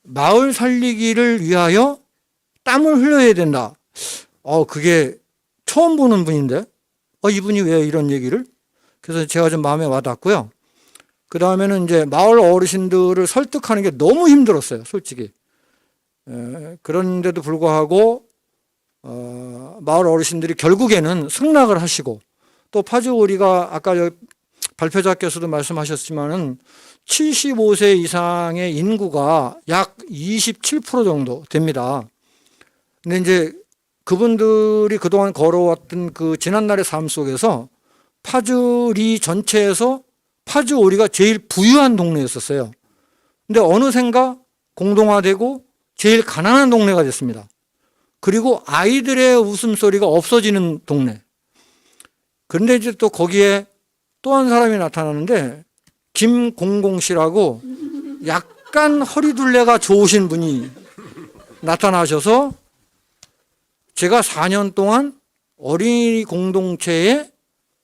마을 살리기를 위하여 땀을 흘려야 된다. 그게 처음 보는 분인데 이분이 왜 이런 얘기를? 그래서 제가 좀 마음에 와닿고요. 그 다음에는 이제 마을 어르신들을 설득하는 게 너무 힘들었어요, 솔직히. 그런데도 불구하고 마을 어르신들이 결국에는 승낙을 하시고 또 파주오리가 아까 발표자께서도 말씀하셨지만은 75세 이상의 인구가 약 27% 정도 됩니다. 근데 이제 그분들이 그동안 걸어왔던 그 지난날의 삶 속에서 파주리 전체에서 파주오리가 제일 부유한 동네였었어요. 근데 어느샌가 공동화되고 제일 가난한 동네가 됐습니다. 그리고 아이들의 웃음소리가 없어지는 동네. 그런데 이제 또 거기에 또 한 사람이 나타나는데 김공공씨라고 약간 허리둘레가 좋으신 분이 나타나셔서 제가 4년 동안 어린이 공동체에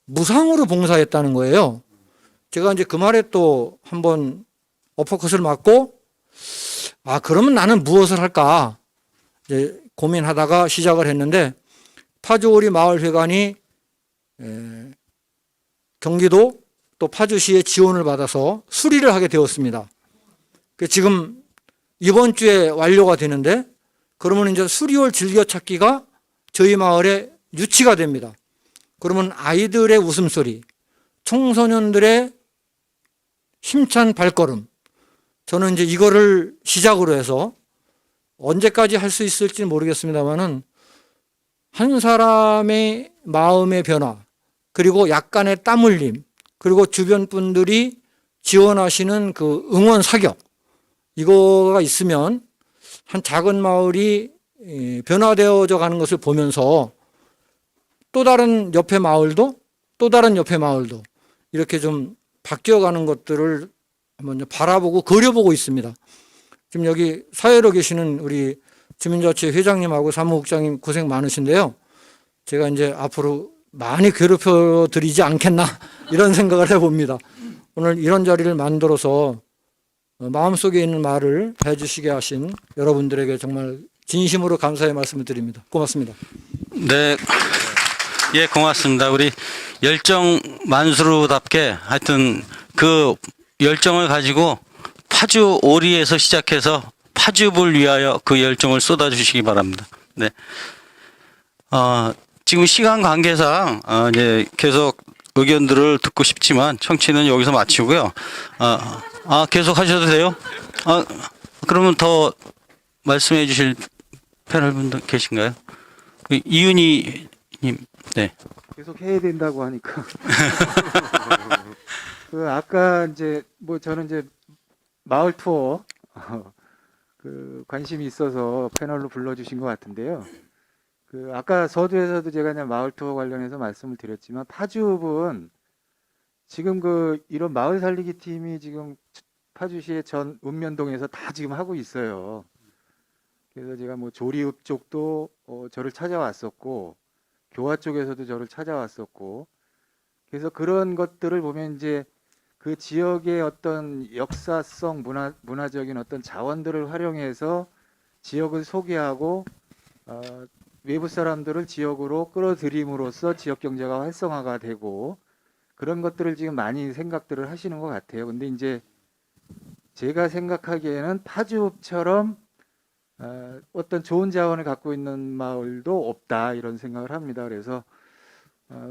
무상으로 봉사했다는 거예요. 제가 이제 그 말에 또 한번 어퍼컷을 맞고 그러면 나는 무엇을 할까 이제 고민하다가 시작을 했는데 파주오리 마을회관이 경기도 또 파주시의 지원을 받아서 수리를 하게 되었습니다. 지금 이번 주에 완료가 되는데 그러면 이제 수리월 즐겨찾기가 저희 마을에 유치가 됩니다. 그러면 아이들의 웃음소리, 청소년들의 힘찬 발걸음, 저는 이제 이거를 시작으로 해서 언제까지 할 수 있을지 모르겠습니다만은 한 사람의 마음의 변화, 그리고 약간의 땀 흘림, 그리고 주변 분들이 지원하시는 그 응원 사격, 이거가 있으면 한 작은 마을이 변화되어져 가는 것을 보면서 또 다른 옆의 마을도 또 다른 옆의 마을도 이렇게 좀 바뀌어가는 것들을 한번 바라보고 그려보고 있습니다. 지금 여기 사회로 계시는 우리 주민자치 회장님하고 사무국장님 고생 많으신데요. 제가 이제 앞으로 많이 괴롭혀 드리지 않겠나 이런 생각을 해봅니다. 오늘 이런 자리를 만들어서 마음속에 있는 말을 해주시게 하신 여러분들에게 정말 진심으로 감사의 말씀을 드립니다. 고맙습니다. 네. 예, 고맙습니다. 우리 열정 만수르답게 하여튼 그 열정을 가지고 파주 오리에서 시작해서 파주를 위하여 그 열정을 쏟아주시기 바랍니다. 네. 지금 시간 관계상 이제 계속 의견들을 듣고 싶지만 청취는 여기서 마치고요. 계속 하셔도 돼요? 그러면 더 말씀해 주실 패널 분들 계신가요? 이윤희 님. 네. 계속 해야 된다고 하니까. 그 아까 이제 뭐 저는 이제 마을 투어 그 관심이 있어서 패널로 불러주신 것 같은데요. 그 아까 서두에서도 제가 그냥 마을 투어 관련해서 말씀을 드렸지만 파주읍은 지금 그 이런 마을 살리기 팀이 지금 파주시의 전 읍면동에서 다 지금 하고 있어요. 그래서 제가 뭐 조리읍 쪽도 저를 찾아왔었고 교화 쪽에서도 저를 찾아왔었고 그래서 그런 것들을 보면 이제 그 지역의 어떤 역사성 문화적인 어떤 자원들을 활용해서 지역을 소개하고 외부 사람들을 지역으로 끌어들임으로써 지역 경제가 활성화가 되고 그런 것들을 지금 많이 생각들을 하시는 것 같아요. 근데 이제 제가 생각하기에는 파주읍처럼 어떤 좋은 자원을 갖고 있는 마을도 없다 이런 생각을 합니다. 그래서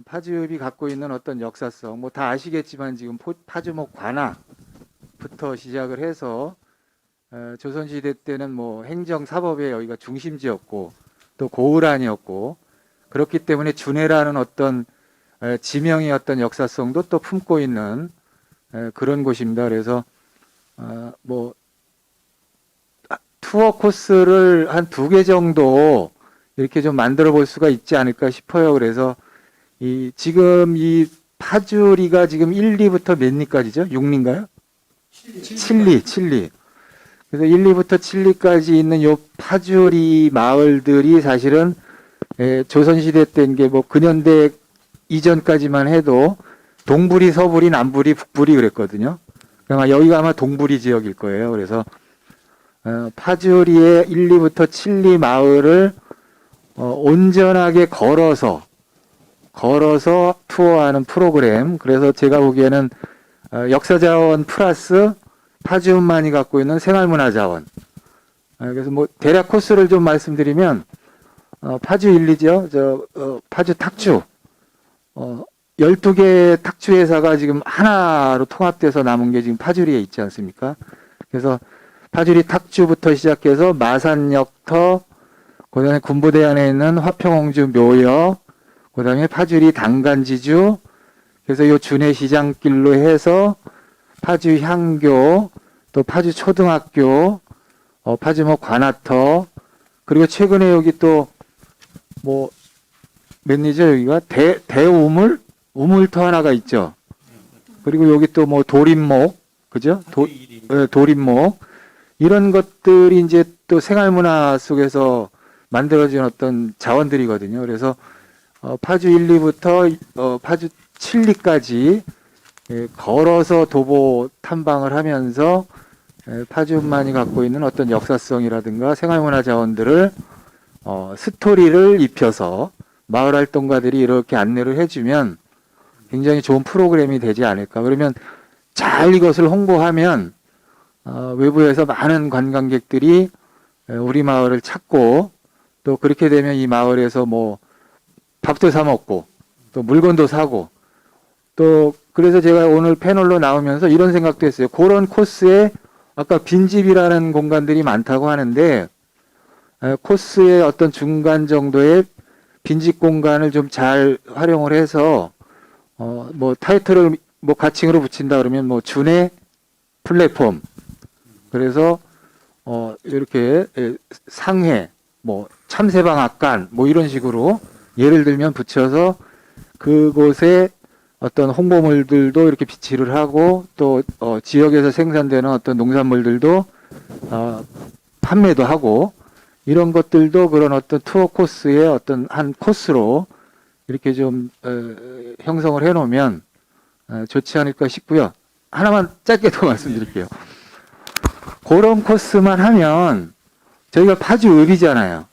파주읍이 갖고 있는 어떤 역사성 뭐 다 아시겠지만 지금 파주목 관아부터 시작을 해서 조선시대 때는 뭐 행정사법의 여기가 중심지였고 또 고을안이었고 그렇기 때문에 준해라는 어떤 지명의 어떤 역사성도 또 품고 있는 그런 곳입니다. 그래서 뭐 투어 코스를 한 2개 정도 이렇게 좀 만들어 볼 수가 있지 않을까 싶어요. 그래서 지금 이 파주리가 지금 1, 2부터 몇 리까지죠? 6리인가요? 7리. 그래서 1, 2부터 7리까지 있는 요 파주리 마을들이 사실은 조선시대 때인 게 뭐 근현대 이전까지만 해도 동부리, 서부리, 남부리, 북부리 그랬거든요. 그러니까 여기가 아마 동부리 지역일 거예요. 그래서 파주리의 1, 2부터 7리 마을을 온전하게 걸어서 투어하는 프로그램. 그래서 제가 보기에는 역사자원 플러스 파주만이 갖고 있는 생활문화자원. 그래서 뭐 대략 코스를 좀 말씀드리면 파주 1, 2죠. 파주 탁주. 12개 탁주 회사가 지금 하나로 통합돼서 남은 게 지금 파주리에 있지 않습니까? 그래서 파주리 탁주부터 시작해서 마산역터, 그다음에 군부대 안에 있는 화평홍주 묘역, 그다음에 파주리 당간지주, 그래서 요 준해시장길로 해서 파주 향교, 또 파주 초등학교, 파주 관아터, 그리고 최근에 여기 또 뭐 몇 리죠 여기가 대우물 우물터 하나가 있죠. 그리고 여기 또 뭐 도림목, 그죠? 도림목 이런 것들이 이제 또 생활문화 속에서 만들어진 어떤 자원들이거든요. 그래서 파주 1, 2부터 파주 7리까지 걸어서 도보 탐방을 하면서 파주만이 갖고 있는 어떤 역사성이라든가 생활문화 자원들을 스토리를 입혀서 마을 활동가들이 이렇게 안내를 해주면 굉장히 좋은 프로그램이 되지 않을까. 그러면 잘 이것을 홍보하면 외부에서 많은 관광객들이 우리 마을을 찾고 또 그렇게 되면 이 마을에서 뭐 밥도 사 먹고 또 물건도 사고 또 그래서 제가 오늘 패널로 나오면서 이런 생각도 했어요. 그런 코스에 아까 빈집이라는 공간들이 많다고 하는데 코스의 어떤 중간 정도의 빈집 공간을 좀 잘 활용을 해서 뭐 타이틀을 뭐 가칭으로 붙인다 그러면 뭐 준해 플랫폼 그래서 이렇게 상해 뭐 참새방앗간 뭐 이런 식으로 예를 들면 붙여서 그곳에 어떤 홍보물들도 이렇게 비치를 하고 또 지역에서 생산되는 어떤 농산물들도 판매도 하고 이런 것들도 그런 어떤 투어 코스의 어떤 한 코스로 이렇게 좀 형성을 해놓으면 좋지 않을까 싶고요. 하나만 짧게 더 말씀드릴게요. 그런 코스만 하면 저희가 파주읍이잖아요.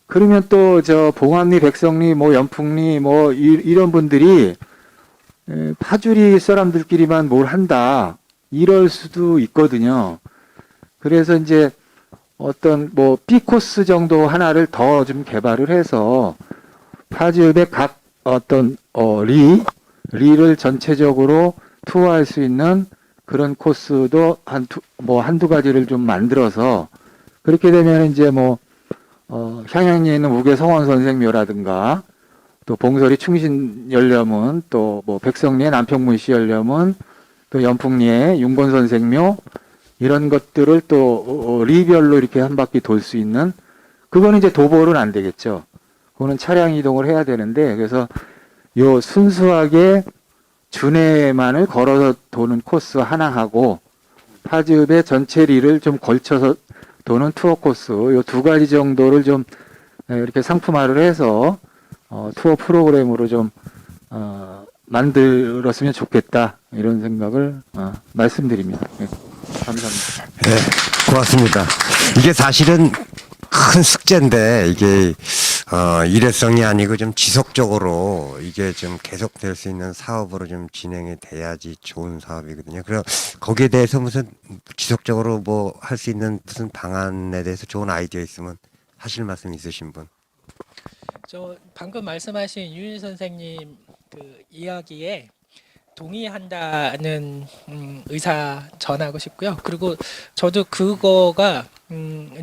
그러면 또 저 봉암리, 백성리, 뭐 연풍리 뭐 이런 분들이 파주리 사람들끼리만 뭘 한다 이럴 수도 있거든요. 그래서 이제 어떤 뭐 B 코스 정도 하나를 더 좀 개발을 해서 파주읍의 각 어떤 리를 전체적으로 투어할 수 있는 그런 코스도 한두 가지를 좀 만들어서 그렇게 되면 이제 뭐 향양리에 있는 우계 성원 선생묘라든가 또 봉서리 충신열려문 또 뭐 백성리의 남평문씨 열려문 또 연풍리의 윤건 선생묘 이런 것들을 또 리별로 이렇게 한 바퀴 돌 수 있는 그거는 이제 도보는 안 되겠죠. 그거는 차량 이동을 해야 되는데 그래서 요 순수하게 주내만을 걸어서 도는 코스 하나 하고 파주읍의 전체 리를 좀 걸쳐서 도는 투어 코스 요 두 가지 정도를 좀 이렇게 상품화를 해서 투어 프로그램으로 좀 만들었으면 좋겠다 이런 생각을 말씀드립니다. 네, 감사합니다. 네, 고맙습니다. 이게 사실은 큰 숙제인데 이게 일회성이 아니고 좀 지속적으로 이게 좀 계속될 수 있는 사업으로 좀 진행이 돼야지 좋은 사업이거든요. 그래서 거기에 대해서 무슨 지속적으로 뭐 할 수 있는 무슨 방안에 대해서 좋은 아이디어 있으면 하실 말씀 있으신 분? 저 방금 말씀하신 유인 선생님 그 이야기에 동의한다는 의사 전하고 싶고요. 그리고 저도 그거가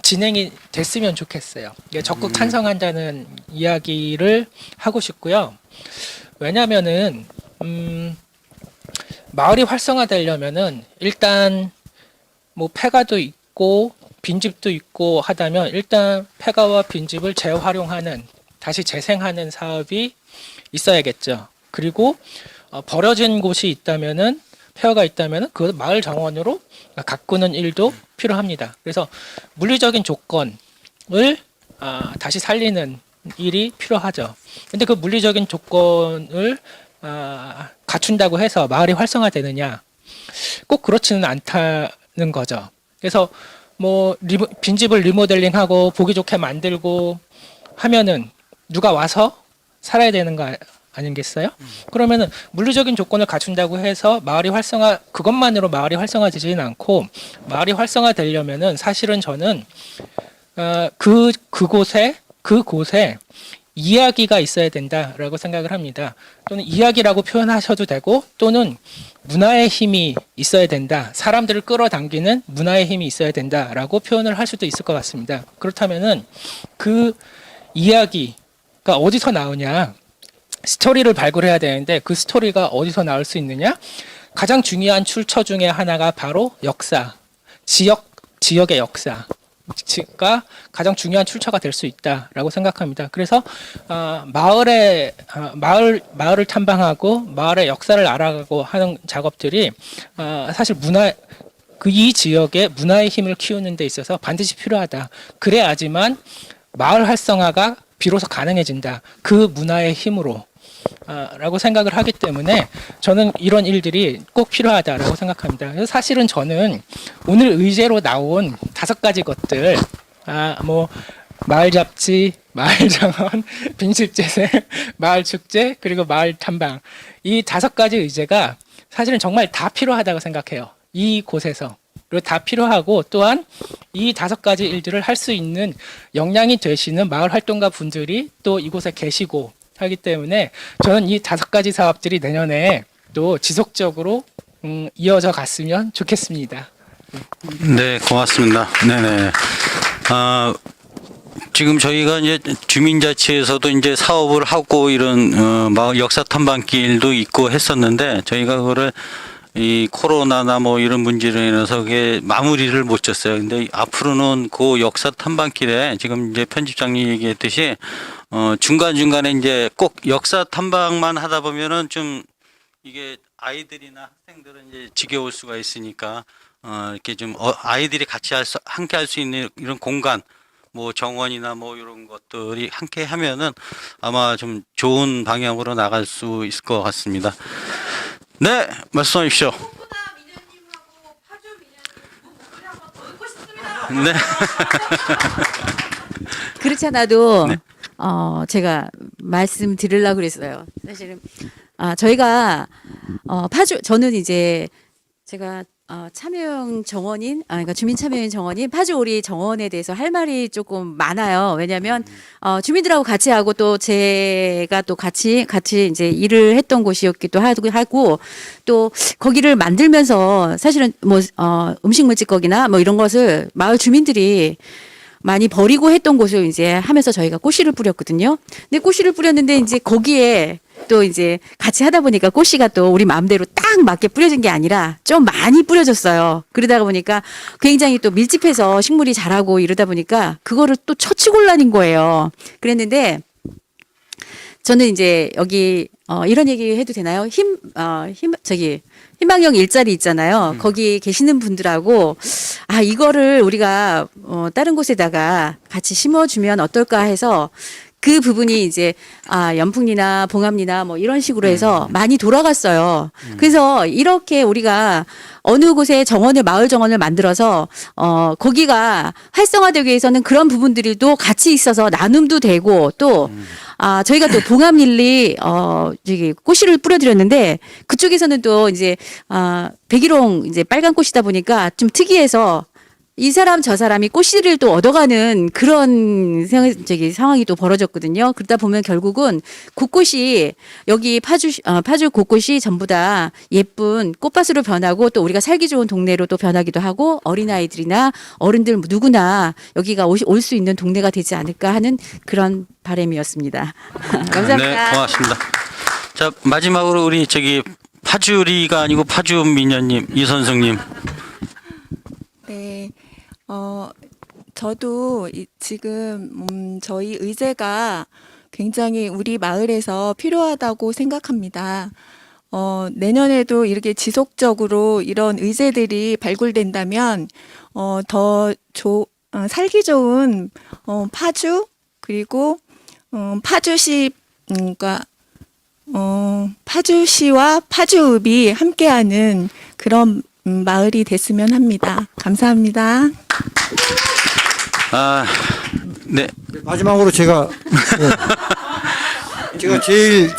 진행이 됐으면 좋겠어요. 적극 찬성한다는 이야기를 하고 싶고요. 왜냐하면은 마을이 활성화되려면은 일단 뭐 폐가도 있고 빈집도 있고 하다면 일단 폐가와 빈집을 재활용하는 다시 재생하는 사업이 있어야겠죠. 그리고 버려진 곳이 있다면은 폐허가 있다면은 그 마을 정원으로 가꾸는 일도 필요합니다. 그래서 물리적인 조건을 다시 살리는 일이 필요하죠. 근데 그 물리적인 조건을 갖춘다고 해서 마을이 활성화되느냐? 꼭 그렇지는 않다는 거죠. 그래서 뭐 빈집을 리모델링하고 보기 좋게 만들고 하면은 누가 와서 살아야 되는 거 아니겠어요? 그러면은 물리적인 조건을 갖춘다고 해서 마을이 그것만으로 마을이 활성화되지는 않고 마을이 활성화되려면은 사실은 저는 그곳에 이야기가 있어야 된다라고 생각을 합니다. 또는 이야기라고 표현하셔도 되고 또는 문화의 힘이 있어야 된다. 사람들을 끌어당기는 문화의 힘이 있어야 된다라고 표현을 할 수도 있을 것 같습니다. 그렇다면은 그 이야기가 어디서 나오냐? 스토리를 발굴해야 되는데 그 스토리가 어디서 나올 수 있느냐? 가장 중요한 출처 중에 하나가 바로 역사, 지역의 역사가 가장 중요한 출처가 될 수 있다라고 생각합니다. 그래서 마을을 탐방하고 마을의 역사를 알아가고 하는 작업들이 사실 이 지역의 문화의 힘을 키우는 데 있어서 반드시 필요하다. 그래야지만 마을 활성화가 비로소 가능해진다. 그 문화의 힘으로 라고 생각을 하기 때문에 저는 이런 일들이 꼭 필요하다라고 생각합니다. 그래서 사실은 저는 오늘 의제로 나온 5가지 것들, 뭐 마을 잡지, 마을 정원, 빈집 재생, 마을 축제, 그리고 마을 탐방, 이 5가지 의제가 사실은 정말 다 필요하다고 생각해요. 이 곳에서. 그리고 다 필요하고 또한 이 5가지 일들을 할 수 있는 역량이 되시는 마을 활동가 분들이 또 이곳에 계시고 하기 때문에 저는 이 5가지 사업들이 내년에 또 지속적으로 이어져 갔으면 좋겠습니다. 네, 고맙습니다. 네네. 지금 저희가 이제 주민자치에서도 이제 사업을 하고 이런 마을 역사 탐방길도 있고 했었는데 저희가 그거를 이 코로나나 뭐 이런 문제로 인해서 그게 마무리를 못 졌어요. 근데 앞으로는 그 역사 탐방길에 지금 이제 편집장님이 얘기했듯이 중간중간에 이제 꼭 역사 탐방만 하다 보면은 좀 이게 아이들이나 학생들은 이제 지겨울 수가 있으니까 이렇게 좀 아이들이 같이 함께 할 수 있는 이런 공간, 뭐 정원이나 뭐 이런 것들이 함께 하면은 아마 좀 좋은 방향으로 나갈 수 있을 것 같습니다. 네, 말씀해 주십시오. 네. 그렇잖아도 네. 제가 말씀드리려고 그랬어요. 사실은 저희가 파주 저는 이제 제가 참여형 정원인 그러니까 주민 참여형 정원인 파주오리 정원에 대해서 할 말이 조금 많아요. 왜냐하면 주민들하고 같이 하고 또 제가 또 같이 이제 일을 했던 곳이었기도 하고 또 거기를 만들면서 사실은 뭐 음식물 찌꺼기나 뭐 이런 것을 마을 주민들이 많이 버리고 했던 곳을 이제 하면서 저희가 꽃씨를 뿌렸거든요. 근데 꽃씨를 뿌렸는데 이제 거기에 또 이제 같이 하다 보니까 꽃씨가 또 우리 마음대로 딱 맞게 뿌려진 게 아니라 좀 많이 뿌려졌어요. 그러다 보니까 굉장히 또 밀집해서 식물이 자라고 이러다 보니까 그거를 또 처치곤란인 거예요. 그랬는데 저는 이제 여기 이런 얘기 해도 되나요? 희망형 일자리 있잖아요. 거기 계시는 분들하고 이거를 우리가 다른 곳에다가 같이 심어주면 어떨까 해서 그 부분이 이제 연풍리나 봉합리나 뭐 이런 식으로 해서 많이 돌아갔어요. 그래서 이렇게 우리가 어느 곳에 마을 정원을 만들어서 거기가 활성화되기 위해서는 그런 부분들도 같이 있어서 나눔도 되고 또 저희가 또 봉합릴리 저기 꽃씨를 뿌려드렸는데 그쪽에서는 또 이제 백일홍 이제 빨간 꽃이다 보니까 좀 특이해서 이 사람 저 사람이 꽃씨를 또 얻어가는 그런 상황이 또 벌어졌거든요. 그러다 보면 결국은 곳곳이 여기 파주 곳곳이 전부 다 예쁜 꽃밭으로 변하고 또 우리가 살기 좋은 동네로 또 변하기도 하고 어린아이들이나 어른들 누구나 여기가 올 수 있는 동네가 되지 않을까 하는 그런 바람이었습니다. 감사합니다. 네, 고맙습니다. 자, 마지막으로 우리 저기 파주리가 아니고 파주민녀님 이선승님. 네. 저도 지금 저희 의제가 굉장히 우리 마을에서 필요하다고 생각합니다. 내년에도 이렇게 지속적으로 이런 의제들이 발굴된다면 살기 좋은 파주 그리고 파주시 그러니까 파주시와 파주읍이 함께하는 그런 마을이 됐으면 합니다. 감사합니다. 네. 마지막으로 제가 제일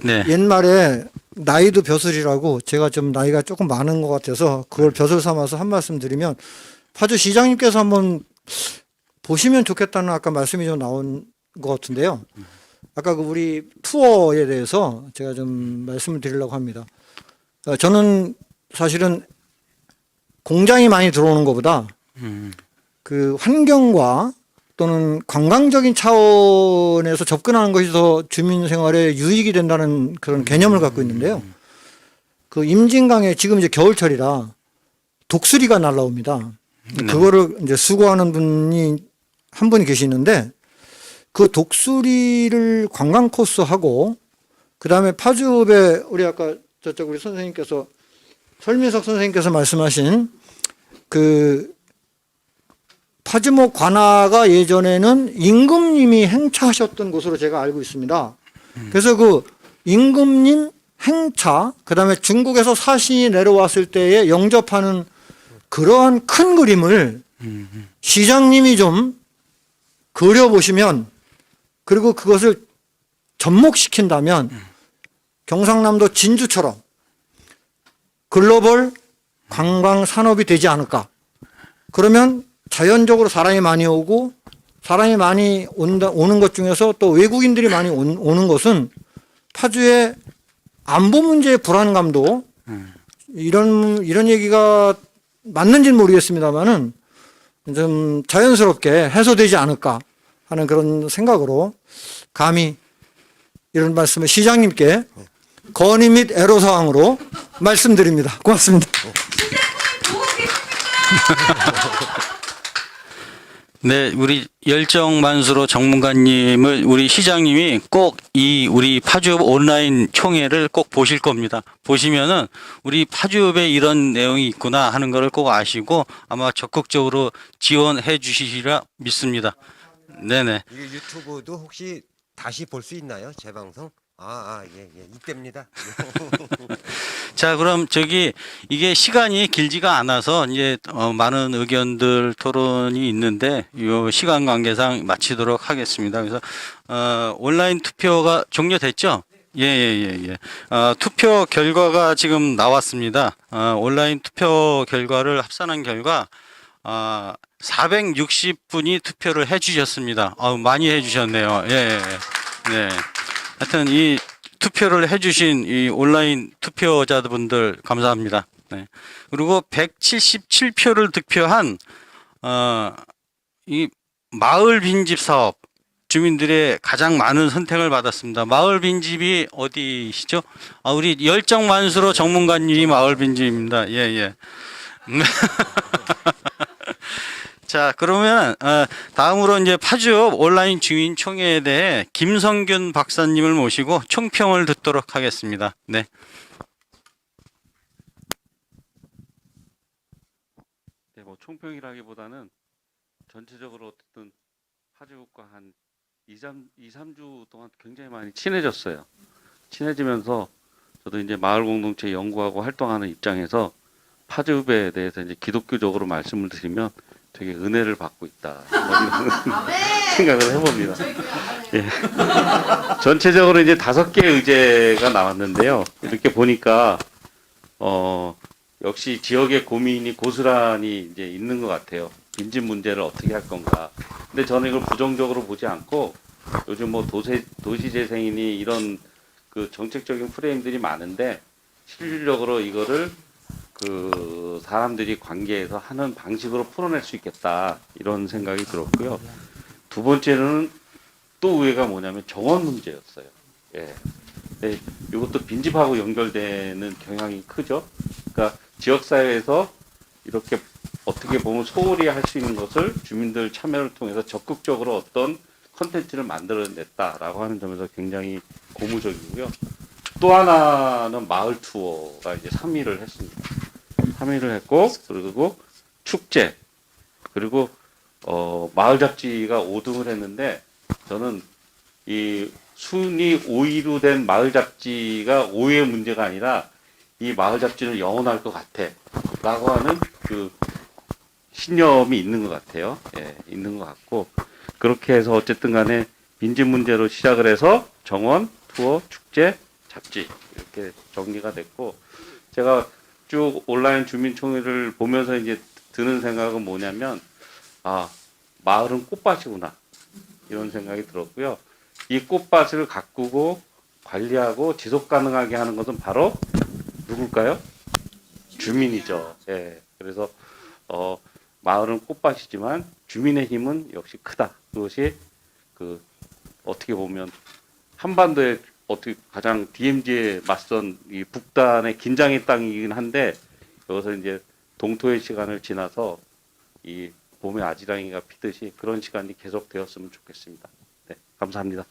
네. 옛말에 나이도 벼슬이라고 제가 좀 나이가 조금 많은 것 같아서 그걸 벼슬 삼아서 한 말씀 드리면 파주 시장님께서 한번 보시면 좋겠다는 아까 말씀이 좀 나온 것 같은데요. 아까 그 우리 투어에 대해서 제가 좀 말씀을 드리려고 합니다. 저는 사실은 공장이 많이 들어오는 것보다 그 환경과 또는 관광적인 차원에서 접근하는 것이 더 주민 생활에 유익이 된다는 그런 개념을 갖고 있는데요. 그 임진강에 지금 이제 겨울철이라 독수리가 날라옵니다. 그거를 이제 수거하는 분이 한 분이 계시는데 그 독수리를 관광 코스하고 그 다음에 파주읍에 우리 아까 저쪽 우리 선생님께서 설민석 선생님께서 말씀하신 그 파주목 관아가 예전에는 임금님이 행차하셨던 곳으로 제가 알고 있습니다. 그래서 그 임금님 행차, 그 다음에 중국에서 사신이 내려왔을 때에 영접하는 그러한 큰 그림을 시장님이 좀 그려보시면 그리고 그것을 접목시킨다면 경상남도 진주처럼 글로벌 관광 산업이 되지 않을까. 그러면 자연적으로 사람이 많이 오고 사람이 많이 오는 것 중에서 또 외국인들이 많이 오는 것은 파주의 안보 문제의 불안감도 이런 얘기가 맞는지는 모르겠습니다만은 좀 자연스럽게 해소되지 않을까 하는 그런 생각으로 감히 이런 말씀을 시장님께 건의 및 애로사항으로 말씀드립니다. 고맙습니다. 네, 우리 열정만수로 전문가님을 우리 시장님이 꼭 이 우리 파주읍 온라인 총회를 꼭 보실 겁니다. 보시면은 우리 파주읍에 이런 내용이 있구나 하는 거를 꼭 아시고 아마 적극적으로 지원해 주시리라 믿습니다. 네네. 이 유튜브도 혹시 다시 볼 수 있나요? 재방송? 예, 이때입니다. 자, 그럼 이게 시간이 길지가 않아서 이제 많은 의견들 토론이 있는데 이 시간 관계상 마치도록 하겠습니다. 그래서 온라인 투표가 종료됐죠? 예. 투표 결과가 지금 나왔습니다. 온라인 투표 결과를 합산한 결과 460분이 투표를 해주셨습니다. 많이 해주셨네요. 예. 네. 하여튼 이 투표를 해주신 이 온라인 투표자분들 감사합니다. 네. 그리고 177표를 득표한 이 마을 빈집 사업 주민들의 가장 많은 선택을 받았습니다. 마을 빈집이 어디시죠? 우리 열정만수로 전문가님이 마을 빈집입니다. 예. 자, 그러면 다음으로 이제 파주읍 온라인 주민총회에 대해 김성균 박사님을 모시고 총평을 듣도록 하겠습니다. 네. 네, 뭐 총평이라기보다는 전체적으로 어쨌든 파주읍과 한 2, 3주 동안 굉장히 많이 친해졌어요. 친해지면서 저도 이제 마을 공동체 연구하고 활동하는 입장에서 파주읍에 대해서 이제 기독교적으로 말씀을 드리면 되게 은혜를 받고 있다. 생각을 해봅니다. 예. 전체적으로 이제 5개의 의제가 나왔는데요. 이렇게 보니까 역시 지역의 고민이 고스란히 이제 있는 것 같아요. 빈집 문제를 어떻게 할 건가. 근데 저는 이걸 부정적으로 보지 않고 요즘 뭐 도시재생이니 이런 그 정책적인 프레임들이 많은데 실질적으로 이거를 그 사람들이 관계에서 하는 방식으로 풀어낼 수 있겠다 이런 생각이 들었고요. 두 번째는 또 의외가 뭐냐면 정원 문제였어요. 예. 네, 이것도 빈집하고 연결되는 경향이 크죠. 그러니까 지역사회에서 이렇게 어떻게 보면 소홀히 할 수 있는 것을 주민들 참여를 통해서 적극적으로 어떤 컨텐츠를 만들어냈다라고 하는 점에서 굉장히 고무적이고요. 또 하나는 마을 투어가 이제 3위를 했습니다. 3위를 했고, 그리고 축제, 그리고 마을 잡지가 5등을 했는데 저는 이 순위 5위로 된 마을 잡지가 5위의 문제가 아니라 이 마을 잡지는 영원할 것 같아 라고 하는 그 신념이 있는 것 같아요. 예, 있는 것 같고, 그렇게 해서 어쨌든 간에 빈집 문제로 시작을 해서 정원, 투어, 축제, 잡지 이렇게 정리가 됐고, 제가 쭉 온라인 주민총회를 보면서 이제 드는 생각은 뭐냐면, 마을은 꽃밭이구나 이런 생각이 들었고요. 이 꽃밭을 가꾸고 관리하고 지속 가능하게 하는 것은 바로 누굴까요? 주민이죠. 예. 그래서 마을은 꽃밭이지만 주민의 힘은 역시 크다. 그것이 그 어떻게 보면 한반도의 어떻게 가장 DMZ에 맞선 이 북단의 긴장의 땅이긴 한데, 여기서 이제 동토의 시간을 지나서 이 봄의 아지랑이가 피듯이 그런 시간이 계속 되었으면 좋겠습니다. 네, 감사합니다.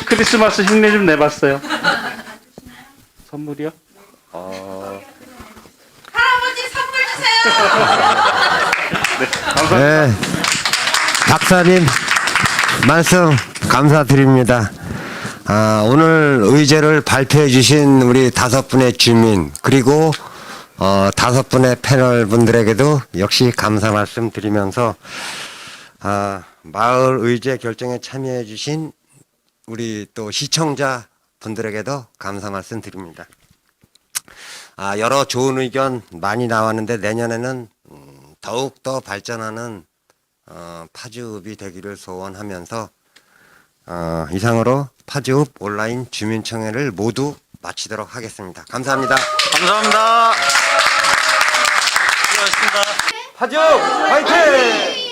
크리스마스 흉내 좀 내봤어요. 선물이요? 할아버지 선물 주세요. 네, 감사합니다. 네, 박사님 말씀 감사드립니다. 오늘 의제를 발표해 주신 우리 5분의 주민, 그리고 5분의 패널 분들에게도 역시 감사 말씀 드리면서 마을 의제 결정에 참여해 주신 우리 또 시청자 분들에게도 감사 말씀 드립니다. 여러 좋은 의견 많이 나왔는데 내년에는 더욱 더 발전하는 파주읍이 되기를 소원하면서 이상으로 파주읍 온라인 주민총회를 모두 마치도록 하겠습니다. 감사합니다. 감사합니다. 수고하셨습니다. 파주읍 화이팅!